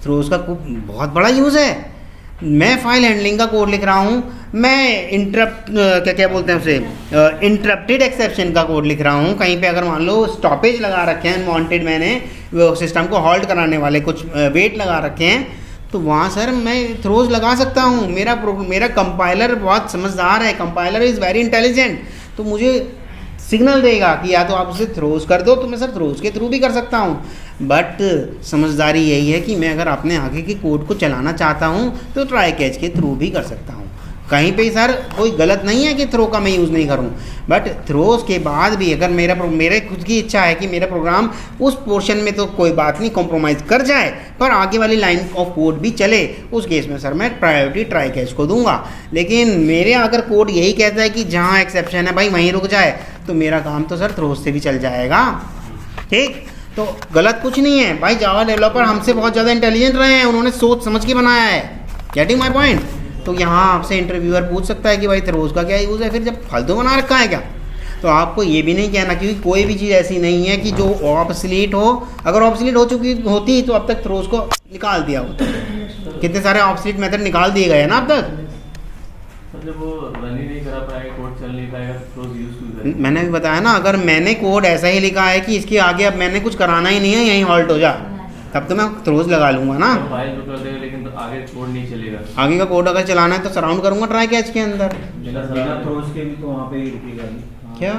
Speaker 1: थ्रोज का बहुत बड़ा यूज़ है, मैं फाइल हैंडलिंग का कोड लिख रहा हूँ, मैं क्या बोलते हैं उसे, इंटरप्टेड एक्सेप्शन का कोड लिख रहा हूँ। कहीं पे अगर मान लो स्टॉपेज लगा रखे हैं अनवांटेड, मैंने वो सिस्टम को हॉल्ट कराने वाले कुछ वेट लगा रखे हैं, तो वहाँ सर मैं थ्रोज लगा सकता हूँ। मेरा कंपाइलर बहुत समझदार है, कंपाइलर इज़ वेरी इंटेलिजेंट, तो मुझे सिग्नल देगा कि या तो आप उसे थ्रोज कर दो, तो मैं सर थ्रोज के थ्रू भी कर सकता हूँ। बट समझदारी यही है कि मैं अगर अपने आगे के कोड को चलाना चाहता हूँ तो ट्राई कैच के थ्रू भी कर सकता हूँ। कहीं पे सर कोई गलत नहीं है कि थ्रो का मैं यूज़ नहीं करूँ, बट थ्रोज के बाद भी अगर मेरे खुद की इच्छा है कि मेरा प्रोग्राम उस पोर्शन में तो कोई बात नहीं कॉम्प्रोमाइज़ कर जाए, पर आगे वाली लाइन ऑफ कोड भी चले, उस केस में सर मैं प्रायोरिटी ट्राई कैच को दूंगा। लेकिन मेरे अगर कोड यही कहता है कि जहाँ एक्सेप्शन है भाई वहीं रुक जाए, तो मेरा काम तो सर थ्रोज से भी चल जाएगा। ठीक, तो गलत कुछ नहीं है भाई, जावा डेवलपर हमसे बहुत ज़्यादा इंटेलिजेंट रहे हैं, उन्होंने सोच समझ के बनाया है। Getting my point? तो यहाँ आपसे इंटरव्यूअर पूछ सकता है कि भाई थ्रोज का क्या यूज़ है, फिर जब फालतू बना रखा है क्या। तो आपको ये भी नहीं कहना, क्योंकि कोई भी चीज़ ऐसी नहीं है कि जो ऑब्सलीट हो, अगर ऑब्सलीट हो चुकी होती तो अब तक थ्रोज को निकाल दिया होता। कितने सारे ऑब्सलीट मेथड निकाल दिए गए ना अब तक।
Speaker 4: जब वो रन ही नहीं करा पाएगा, कोड चल नहीं पाएगा, थ्रोज यूज टू।
Speaker 1: मैंने भी बताया ना, अगर मैंने कोड ऐसा ही लिखा है कि इसके आगे अब मैंने कुछ कराना ही नहीं है, यहीं हॉल्ट हो जा, तब तो मैं थ्रोज लगा लूंगा ना।
Speaker 4: फाइल तो कर देगा, लेकिन तो आगे कोड नहीं चलेगा।
Speaker 1: आगे का कोड अगर चलाना है तो सराउंड करूंगा ट्राई कैच के अंदर।
Speaker 3: बिना थ्रोज के भी तो वहाँ पे ही रुकेगा।
Speaker 1: क्या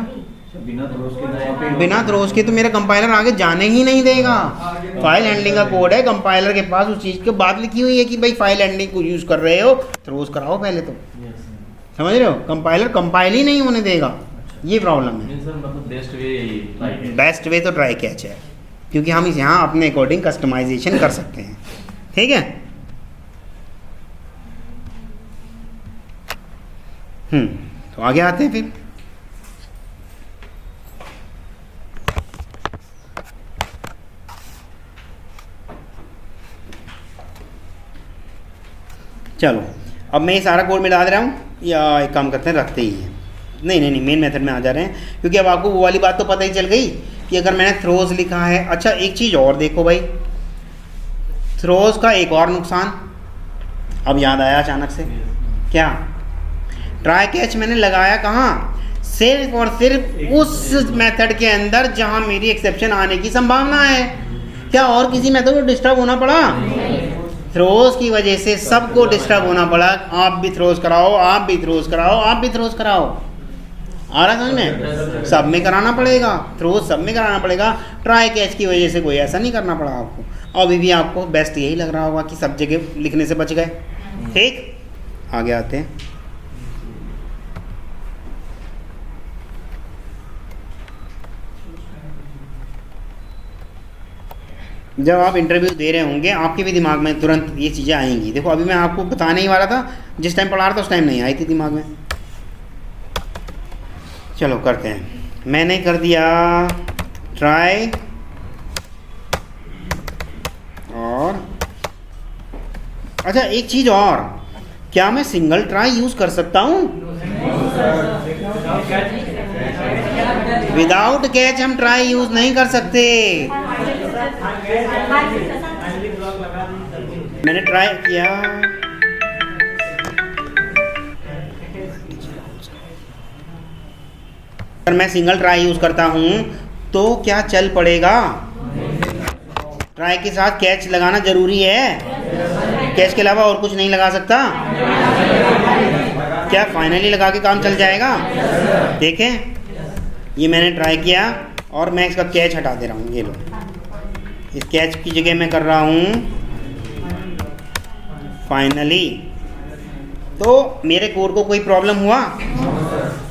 Speaker 3: बिना थ्रोज के तो वहाँ पे
Speaker 1: बिना थ्रोज के तो मेरा कंपाइलर आगे जाने ही नहीं देगा। फाइल हैंडलिंग का कोड है, कंपाइलर के पास उस चीज़ की बात लिखी हुई है कि भाई फाइल हैंडलिंग को यूज़ कर रहे हो, थ्रोज कराओ पहले तो। समझ रहे हो, कंपाइलर कंपाइल ही नहीं होने देगा, ये प्रॉब्लम है।
Speaker 4: सर मतलब बेस्ट वे यही है,
Speaker 1: बेस्ट वे तो ट्राई कैच है, क्योंकि हम इस यहाँ अपने अकॉर्डिंग कस्टमाइजेशन कर सकते हैं। ठीक है, तो आगे आते हैं फिर। चलो अब मैं ये सारा कोड में डाल रहा हूँ, या एक काम करते हैं रखते ही हैं, नहीं मेन मेथड में आ जा रहे हैं, क्योंकि अब आपको वो वाली बात तो पता ही चल गई कि अगर मैंने थ्रोज लिखा है। अच्छा एक चीज़ और देखो भाई, थ्रोज का एक और नुकसान अब याद आया अचानक से, क्या ट्राई कैच मैंने लगाया कहाँ, सिर्फ और सिर्फ उस मेथड के अंदर जहाँ मेरी एक्सेप्शन आने की संभावना है। क्या और किसी मेथड को डिस्टर्ब होना पड़ा? थ्रोज की वजह से सबको डिस्टर्ब होना पड़ा। आप भी थ्रोज कराओ, आप भी थ्रोज कराओ, आप भी थ्रोज कराओ। आ रहा समझ में? सब में कराना पड़ेगा, थ्रोज सब में कराना पड़ेगा। ट्राई कैच की वजह से कोई ऐसा नहीं करना पड़ा आपको। अभी भी आपको बेस्ट यही लग रहा होगा कि सब जगह लिखने से बच गए। ठीक, आगे आते हैं। जब आप इंटरव्यू दे रहे होंगे आपके भी दिमाग में तुरंत ये चीज़ें आएंगी। देखो अभी मैं आपको बताने ही वाला था, जिस टाइम पढ़ा रहा था उस टाइम नहीं आई थी दिमाग में। चलो करते हैं। मैंने कर दिया ट्राई और अच्छा एक चीज़ और, क्या मैं सिंगल ट्राई यूज़ कर सकता हूँ? विदाउट कैच हम ट्राई यूज़ नहीं कर सकते। मैंने ट्राई किया, अगर मैं सिंगल ट्राई यूज करता हूं तो क्या चल पड़ेगा? ट्राई के साथ कैच लगाना जरूरी है। कैच के अलावा और कुछ नहीं लगा सकता। क्या फाइनली लगा के काम चल जाएगा? देखें, ये मैंने ट्राई किया और मैं इसका कैच हटा दे रहा हूँ। ये लो, इस कैच की जगह मैं कर रहा हूँ फाइनली। तो मेरे कोड को कोई प्रॉब्लम हुआ?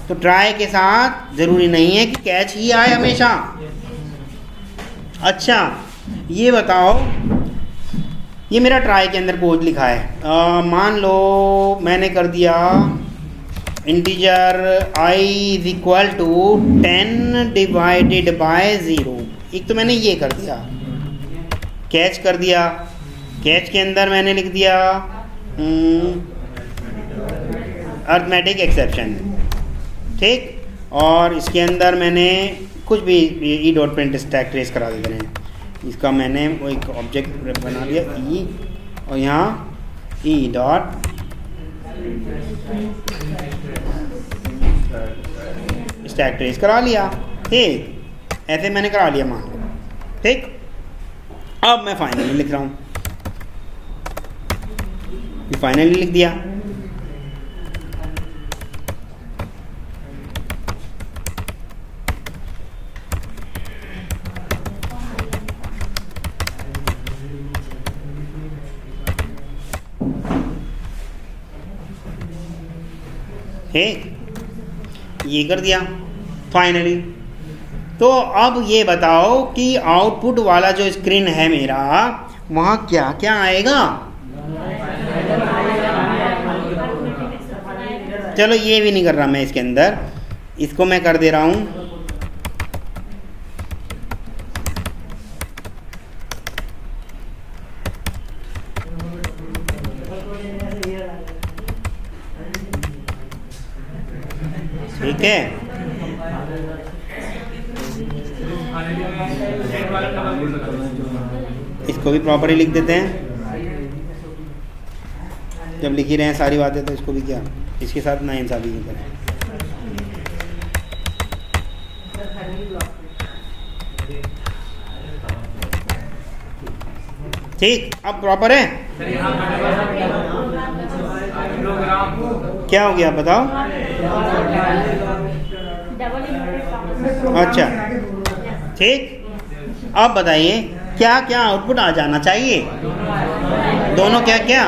Speaker 1: तो ट्राई के साथ ज़रूरी नहीं है कि कैच ही आए हमेशा। अच्छा ये बताओ, ये मेरा ट्राई के अंदर कोड लिखा है। मान लो मैंने कर दिया integer i is equal to 10 divided by 0। एक तो मैंने ये कर दिया, कैच कर दिया। कैच के अंदर मैंने लिख दिया अरिथमेटिक एक्सेप्शन, ठीक। और इसके अंदर मैंने कुछ भी E dot print stack trace करा देते हैं। इसका मैंने वो एक ऑब्जेक्ट बना लिया ई, और यहाँ ई डॉट स्टैक ट्रेस करा लिया, ठीक। ऐसे मैंने करा लिया मान लो, ठीक। अब मैं फाइनली लिख रहा हूँ, फाइनली लिख दिया। ठीक, ये कर दिया फाइनली। तो अब ये बताओ कि आउटपुट वाला जो स्क्रीन है मेरा, वहाँ क्या क्या आएगा? चलो ये भी नहीं कर रहा मैं इसके अंदर, इसको मैं कर दे रहा हूँ ठीक है। इसको भी प्रॉपर्ली लिख देते हैं। जब लिख ही रहे हैं सारी बातें तो इसको भी क्या, इसके साथ ना इंसाफी नहीं करें। ठीक, अब प्रॉपर है। क्या हो गया बताओ? अच्छा ठीक, अब बताइए क्या क्या आउटपुट आ जाना चाहिए? दोनों क्या क्या?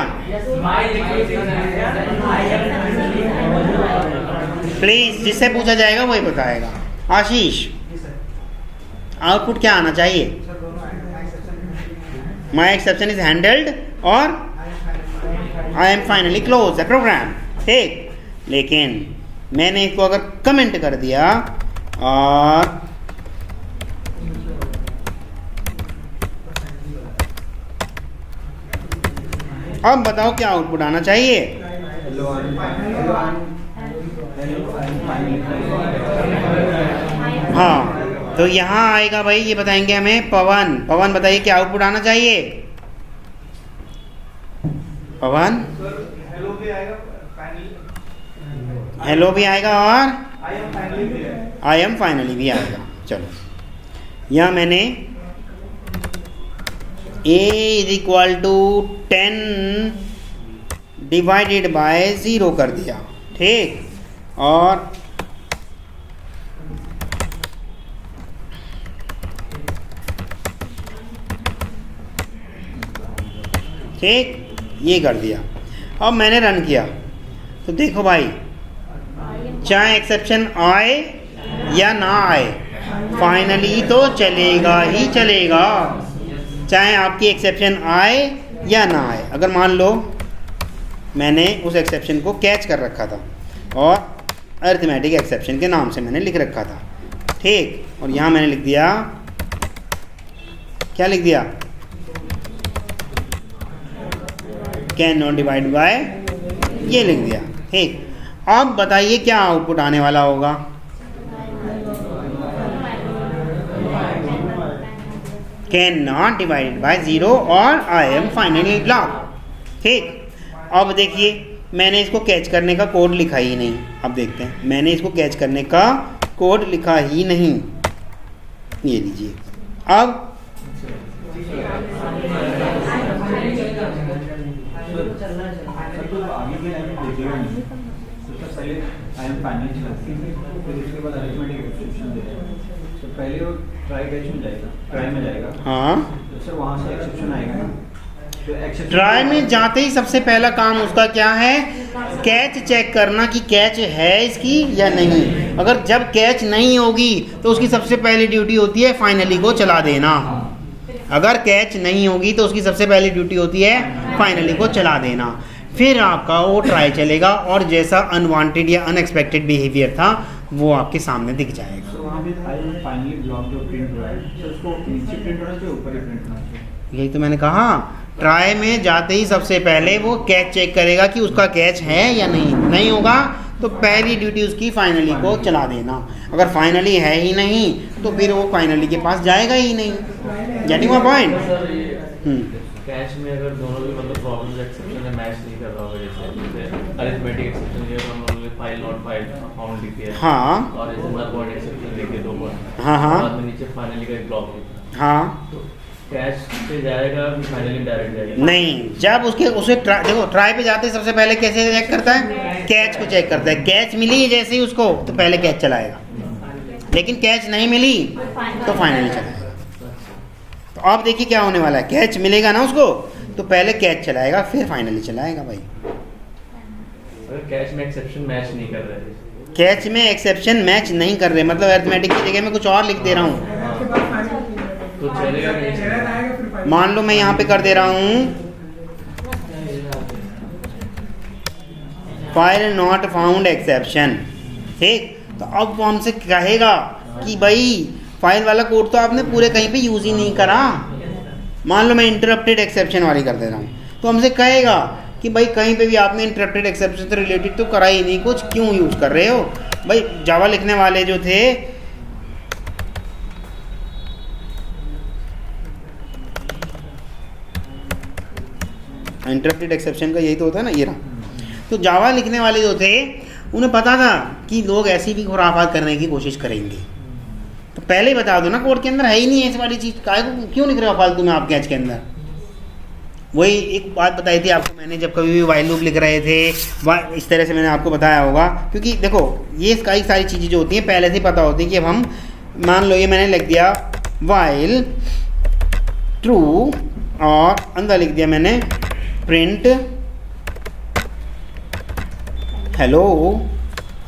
Speaker 1: प्लीज, जिससे पूछा जाएगा वही बताएगा। आशीष, आउटपुट क्या आना चाहिए? माई एक्सेप्शन इज हैंडल्ड और I am finally close the program, ठीक। लेकिन मैंने इसको अगर कमेंट कर दिया और अब बताओ क्या आउटपुट आना चाहिए? हाँ, तो यहाँ आएगा भाई, ये बताएंगे हमें पवन। पवन बताइए क्या आउटपुट आना चाहिए? पवन हेलो भी आएगा और
Speaker 3: आई एम फाइनली भी है।
Speaker 1: आई एम फाइनली भी आएगा। चलो यहाँ मैंने a is equal to 10 divided by 0 कर दिया, ठीक। और ठीक, ये कर दिया। अब मैंने रन किया तो देखो भाई, चाहे एक्सेप्शन आए या ना आए, फाइनली तो चलेगा ही चलेगा, चाहे आपकी एक्सेप्शन आए या ना आए। अगर मान लो मैंने उस एक्सेप्शन को कैच कर रखा था और अरिथमेटिक एक्सेप्शन के नाम से मैंने लिख रखा था, ठीक। और यहाँ मैंने लिख दिया, क्या लिख दिया, कैन नॉट डिवाइड बाय, ये लिख दिया, ठीक। अब बताइए क्या आउटपुट आने वाला होगा। कैन नॉट डिवाइडेड बाय 0 और आई एम फाइनली ब्लॉक, ठीक। अब देखिए मैंने इसको कैच करने का कोड लिखा ही नहीं। अब देखते हैं, मैंने इसको कैच करने का कोड लिखा ही नहीं, ये लीजिए। अब
Speaker 3: आगे की लाइन में देखिएगा नहीं, सबसे पहले आई एम फाइनली चलाती है, फिर उसके बाद अरिथमेटिक एक्सेप्शन देगा। तो पहले वो ट्राई कैच में जाएगा, ट्राई में जाएगा,
Speaker 1: हाँ,
Speaker 3: तो सर वहाँ से एक्सेप्शन आएगा ना, तो एक्सेप्शन
Speaker 1: ट्राई में जाते ही सबसे पहला काम उसका क्या है, कैच चेक करना कि कैच है इसकी या नहीं। अगर जब कैच नहीं होगी तो उसकी सबसे पहली ड्यूटी होती है फाइनली को चला देना। अगर कैच नहीं होगी तो उसकी सबसे पहली ड्यूटी होती है फाइनली को चला देना। फिर आपका वो ट्राई चलेगा और जैसा अनवांटेड या अनएक्सपेक्टेड बिहेवियर था वो आपके सामने दिख जाएगा।
Speaker 3: तो वहाँ पे आई एम फाइनली ब्लॉक जो प्रिंट हुआ है, तो उसको नीचे प्रिंट होना चाहिए, ऊपर ही प्रिंट होना चाहिए।
Speaker 1: यही तो मैंने कहा, ट्राई में जाते ही सबसे पहले वो कैच चेक करेगा कि उसका कैच है या नहीं। नहीं होगा तो पहली ड्यूटी उसकी फाइनली को चला देना। अगर फाइनली है ही नहीं तो फिर वो फाइनली के पास जाएगा ही नहीं। Getting my point?
Speaker 4: सर ये कैश में अगर दोनों भी मतलब प्रॉब्लम्स एक्सेप्शन में मैच नहीं कर रहा होगा, जैसे अरिथमेटिक एक्सेप्शन ये हम लोगों ने फाइल नॉट फाइल फाउंड लिख दिया,
Speaker 1: हाँ,
Speaker 4: और ऐसे नल पॉइंट एक्सेप्शन लिख दिया 2 बार,
Speaker 1: हाँ हाँ
Speaker 4: बाद में नीचे फाइनली का एक ब्लॉक लिखा,
Speaker 1: हाँ।
Speaker 4: तो कैश पे जाएगा फिर फाइनली डायरेक्ट जाएगा?
Speaker 1: नहीं, जब उसके उसे देखो ट्राई पे जाते सबसे पहले कैसे चेक करता है, कैच को चेक करता है। कैच मिली जैसे ही उसको तो पहले कैच चलाएगा, लेकिन कैच नहीं मिली तो फाइनली चलाएगा। तो अब देखिए क्या होने वाला है, कैच मिलेगा ना उसको तो पहले कैच चलाएगा फिर फाइनली चलाएगा भाई।
Speaker 4: अगर कैश में एक्सेप्शन मैच नहीं कर रहे,
Speaker 1: कैच में एक्सेप्शन मैच नहीं कर रहे मतलब अरिथमेटिक की जगह में कुछ और लिख दे रहा हूँ।
Speaker 4: तो चलेगा कि नहीं चलेगा?
Speaker 1: मान लो मैं यहाँ पे कर दे रहा हूँ फाइल नॉट फाउंड एक्सेप्शन, ठीक। तो अब वो हमसे कहेगा कि भाई फाइल वाला कोड तो आपने पूरे कहीं पे यूज़ ही नहीं करा। मान लो मैं इंटरप्टेड एक्सेप्शन वाली कर दे रहा हूँ तो हमसे कहेगा कि भाई कहीं पे भी आपने इंटरप्टेड एक्सेप्शन से रिलेटेड तो करा ही नहीं कुछ, क्यों यूज़ कर रहे हो। भाई जावा लिखने वाले जो थे इंटरप्टेड एक्सेप्शन का यही तो होता है ना, ये रहा। तो जावा लिखने वाले जो थे उन्हें पता था कि लोग ऐसी भी खुराफात करने की कोशिश करेंगे, तो पहले ही बता दो ना कोड के अंदर है ही नहीं ऐसी वाली चीज़, क्यों लिख रहे हो फालतू में आप कैच के अंदर। वही एक बात बताई थी आपको मैंने, जब कभी भी वाइल लूप लिख रहे थे इस तरह से मैंने आपको बताया होगा, क्योंकि देखो ये कई सारी चीज़ें जो होती हैं पहले से ही पता होती है कि अब हम मान लो ये मैंने लिख दिया वाइल ट्रू और अंदर लिख दिया मैंने प्रिंट हेलो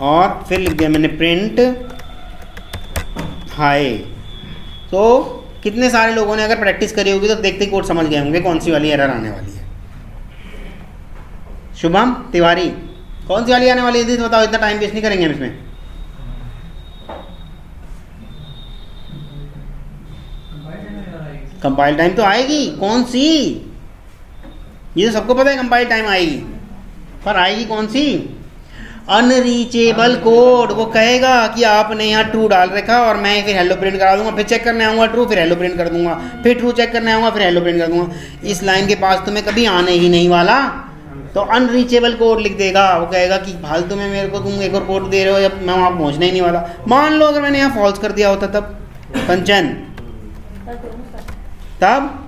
Speaker 1: और फिर लिख दिया मैंने प्रिंट हाय। तो कितने सारे लोगों ने अगर प्रैक्टिस करी होगी तो देखते ही कोड समझ गए होंगे कौन सी वाली एरर आने वाली है। शुभम तिवारी कौन सी वाली आने वाली है, बताओ, इतना टाइम वेस्ट नहीं करेंगे हम इसमें। कंपाइल टाइम तो आएगी, कौन सी, ये तो सबको पता है कंपाइल टाइम आएगी, पर आएगी कौन सी, अनरीचेबल कोड। वो कहेगा कि आपने यहाँ ट्रू डाल रखा और मैं फिर हेलो प्रिंट करा दूंगा, फिर चेक करने आऊँगा ट्रू, फिर हेलो प्रिंट कर दूंगा, फिर ट्रू चेक करने आऊँगा, फिर हेलो प्रिंट कर दूंगा। इस लाइन के पास तुम्हें कभी आने ही नहीं वाला, तो अनरीचेबल कोड लिख देगा। वो कहेगा कि फालतू में मेरे को तुम एक और कोड दे रहे हो जब मैं वहाँ पहुँचने ही नहीं वाला। मान लो अगर मैंने यहाँ फॉल्स कर दिया होता तब कंचन, तब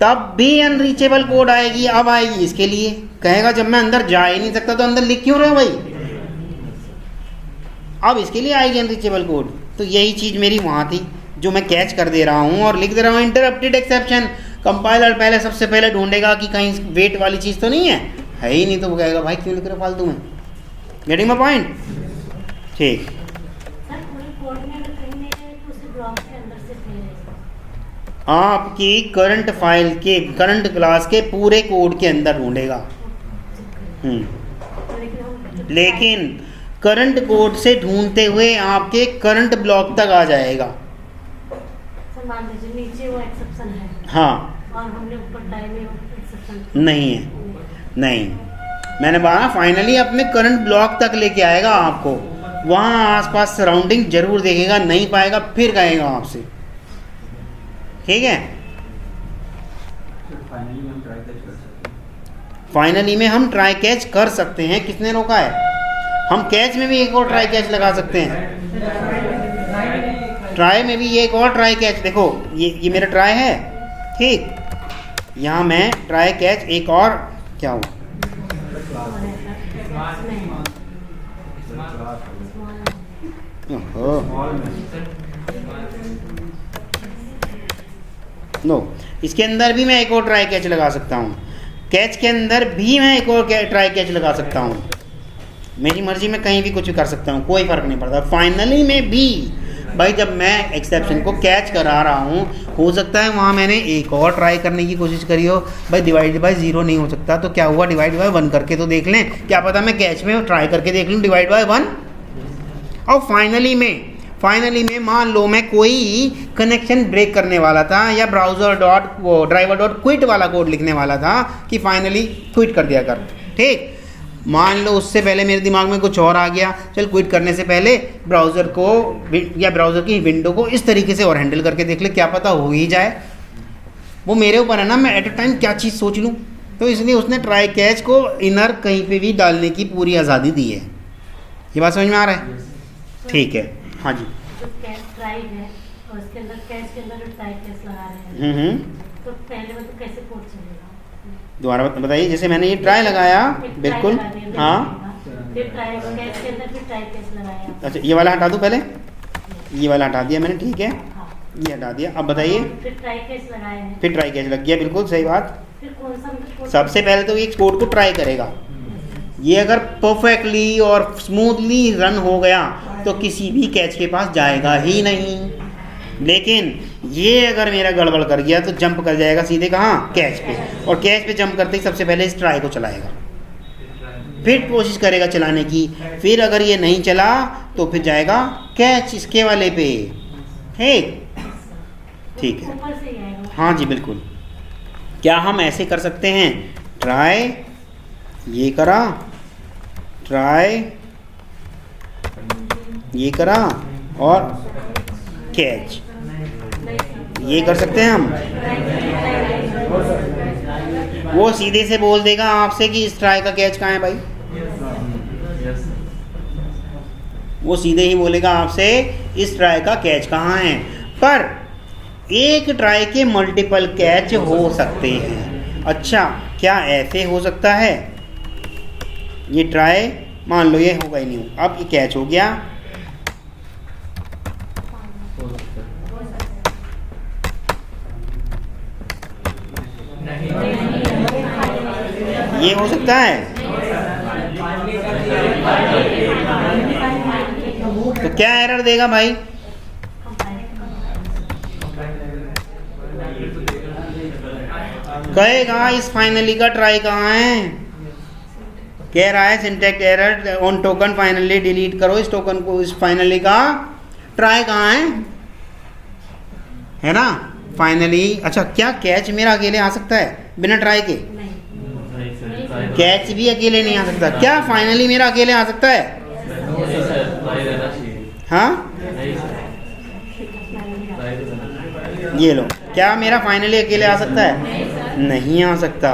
Speaker 1: तब भी अनरीचेबल कोड आएगी। अब आएगी इसके लिए, कहेगा जब मैं अंदर जा ही नहीं सकता तो अंदर लिख क्यों रहे हो भाई। अब इसके लिए आएगी अनरीचेबल कोड। तो यही चीज़ मेरी वहाँ थी जो मैं कैच कर दे रहा हूँ और लिख दे रहा हूँ इंटरप्टेड एक्सेप्शन। कंपाइलर पहले सबसे पहले ढूंढेगा कि कहीं वेट वाली चीज़ तो नहीं है ही नहीं, तो वो कहेगा भाई क्यों लिख रहे हो फालतू में। Getting my point? ठीक। आपकी करंट फाइल के करंट क्लास के पूरे कोड के अंदर ढूंढेगा। लेकिन करंट कोड से ढूंढते हुए आपके करंट ब्लॉक तक आ जाएगा।
Speaker 5: मान लीजिए नीचे वो एक्सेप्शन है,
Speaker 1: हाँ,
Speaker 5: और हमने ऊपर डाई में एक्सेप्शन
Speaker 1: नहीं है, नहीं, मैंने बोला फाइनली अपने करंट ब्लॉक तक लेके आएगा आपको। वहाँ आसपास सराउंडिंग जरूर देखेगा, नहीं पाएगा फिर कहेगा आपसे। ठीक है, फाइनली में हम ट्राई कैच कर सकते हैं। किसने रोका है? हम कैच में भी एक और ट्राई कैच लगा सकते हैं। ट्राई में भी ये एक और ट्राई कैच, देखो ये मेरा ट्राई है, ठीक, यहाँ मैं ट्राई कैच एक और क्या हुआ, नो, इसके अंदर भी मैं एक और ट्राई कैच लगा सकता हूँ। कैच के अंदर भी मैं एक और ट्राई कैच लगा सकता हूँ। मेरी मर्जी में कहीं भी कुछ भी कर सकता हूँ, कोई फ़र्क नहीं पड़ता। फाइनली में भी भाई जब मैं एक्सेप्शन को कैच करा रहा हूँ, हो सकता है वहाँ मैंने एक और ट्राई करने की कोशिश करी हो। भाई डिवाइड बाय 0 नहीं हो सकता, तो क्या हुआ, डिवाइड बाय 1 करके तो देख लें, क्या पता मैं कैच में ट्राई करके देख लूँ डिवाइड बाय 1। और फाइनली में मान लो मैं कोई कनेक्शन ब्रेक करने वाला था या ब्राउज़र ड्राइवर डॉट क्विट वाला कोड लिखने वाला था कि फाइनली क्विट कर दिया कर, ठीक। मान लो उससे पहले मेरे दिमाग में कुछ और आ गया, चल क्विट करने से पहले ब्राउज़र को या ब्राउज़र की विंडो को इस तरीके से और हैंडल करके देख ले, क्या पता हो ही जाए। वो मेरे ऊपर है ना, मैं एट अ टाइम क्या चीज़ सोच लूँ। तो इसलिए उसने ट्राई कैच को इनर कहीं पे भी डालने की पूरी आज़ादी दी है। ये बात समझ में आ रहा है? ठीक है, हाँ जी।
Speaker 5: जो कैच ट्राई है और उसके अंदर कैच के अंदर जो ट्राई कैच लगा रहे हैं, तो पहले में तो कैसे कोड चलेगा?
Speaker 1: दोबारा बताइए। जैसे मैंने ये ट्राई लगाया, बिल्कुल, हाँ,
Speaker 5: फिर ट्राई कैच के अंदर फिर ट्राई कैच लगाया।
Speaker 1: अच्छा, ये वाला हटा दूँ पहले, ये वाला हटा दिया मैंने, ठीक है, ये हटा दिया। अब बताइए,
Speaker 5: फिर ट्राई कैच लगाया है,
Speaker 1: फिर ट्राई कैच लग गया, बिल्कुल सही बात।
Speaker 5: फिर कौन सा मतलब
Speaker 1: सबसे पहले तो ये कोड को ट्राई करेगा। ये अगर परफेक्टली और स्मूथली रन हो गया तो किसी भी कैच के पास जाएगा ही नहीं। लेकिन ये अगर मेरा गड़बड़ कर गया तो जंप कर जाएगा सीधे कहाँ, कैच पे, और कैच पे जंप करते ही सबसे पहले इस ट्राई को चलाएगा, फिर कोशिश करेगा चलाने की, फिर अगर ये नहीं चला तो फिर जाएगा कैच इसके वाले पे, ठीक है,
Speaker 5: ऊपर से ही आएगा?
Speaker 1: हाँ जी बिल्कुल। क्या हम ऐसे कर सकते हैं, ट्राई, ये करा, ट्राई, ये करा और कैच, ये कर सकते हैं हम। वो सीधे से बोल देगा आपसे कि इस ट्राई का कैच कहाँ है भाई, वो सीधे ही बोलेगा आपसे इस ट्राई का कैच कहाँ है। पर एक ट्राई के मल्टीपल कैच हो सकते हैं। अच्छा, क्या ऐसे हो सकता है, ये ट्राई मान लो ये होगा ही नहीं, अब ये कैच हो गया, ये हो सकता है। तो क्या एरर देगा भाई, कहेगा इस फाइनली का ट्राई कहाँ है, कह रहा है syntax error on token finally, delete करो इस टोकन को, इस फाइनली का ट्राई कहाँ है ना, फाइनली। अच्छा, क्या कैच मेरा अकेले आ सकता है बिना ट्राई के? कैच भी अकेले नहीं आ सकता। क्या फाइनली मेरा अकेले आ सकता है? हाँ, ये लो, क्या मेरा फाइनली अकेले आ सकता है? नहीं आ सकता।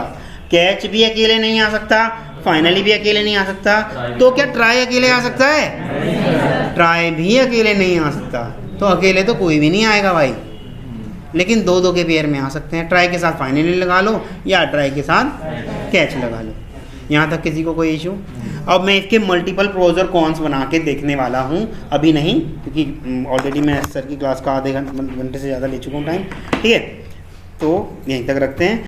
Speaker 1: कैच भी अकेले नहीं आ सकता, फाइनली भी अकेले नहीं आ सकता, तो क्या ट्राई अकेले आ सकता है? ट्राई भी अकेले नहीं आ सकता। तो अकेले तो कोई भी नहीं आएगा भाई, लेकिन दो दो के पेयर में आ सकते हैं। ट्राई के साथ फाइनली लगा लो या ट्राई के साथ कैच लगा लो। यहाँ तक किसी को कोई इशू? अब मैं इसके मल्टीपल प्रोज और कॉन्स बना के देखने वाला हूँ, अभी नहीं, क्योंकि ऑलरेडी मैं सर की क्लास का आधे घंटे से ज़्यादा ले चुका हूँ टाइम। ठीक है, तो यहीं तक रखते हैं।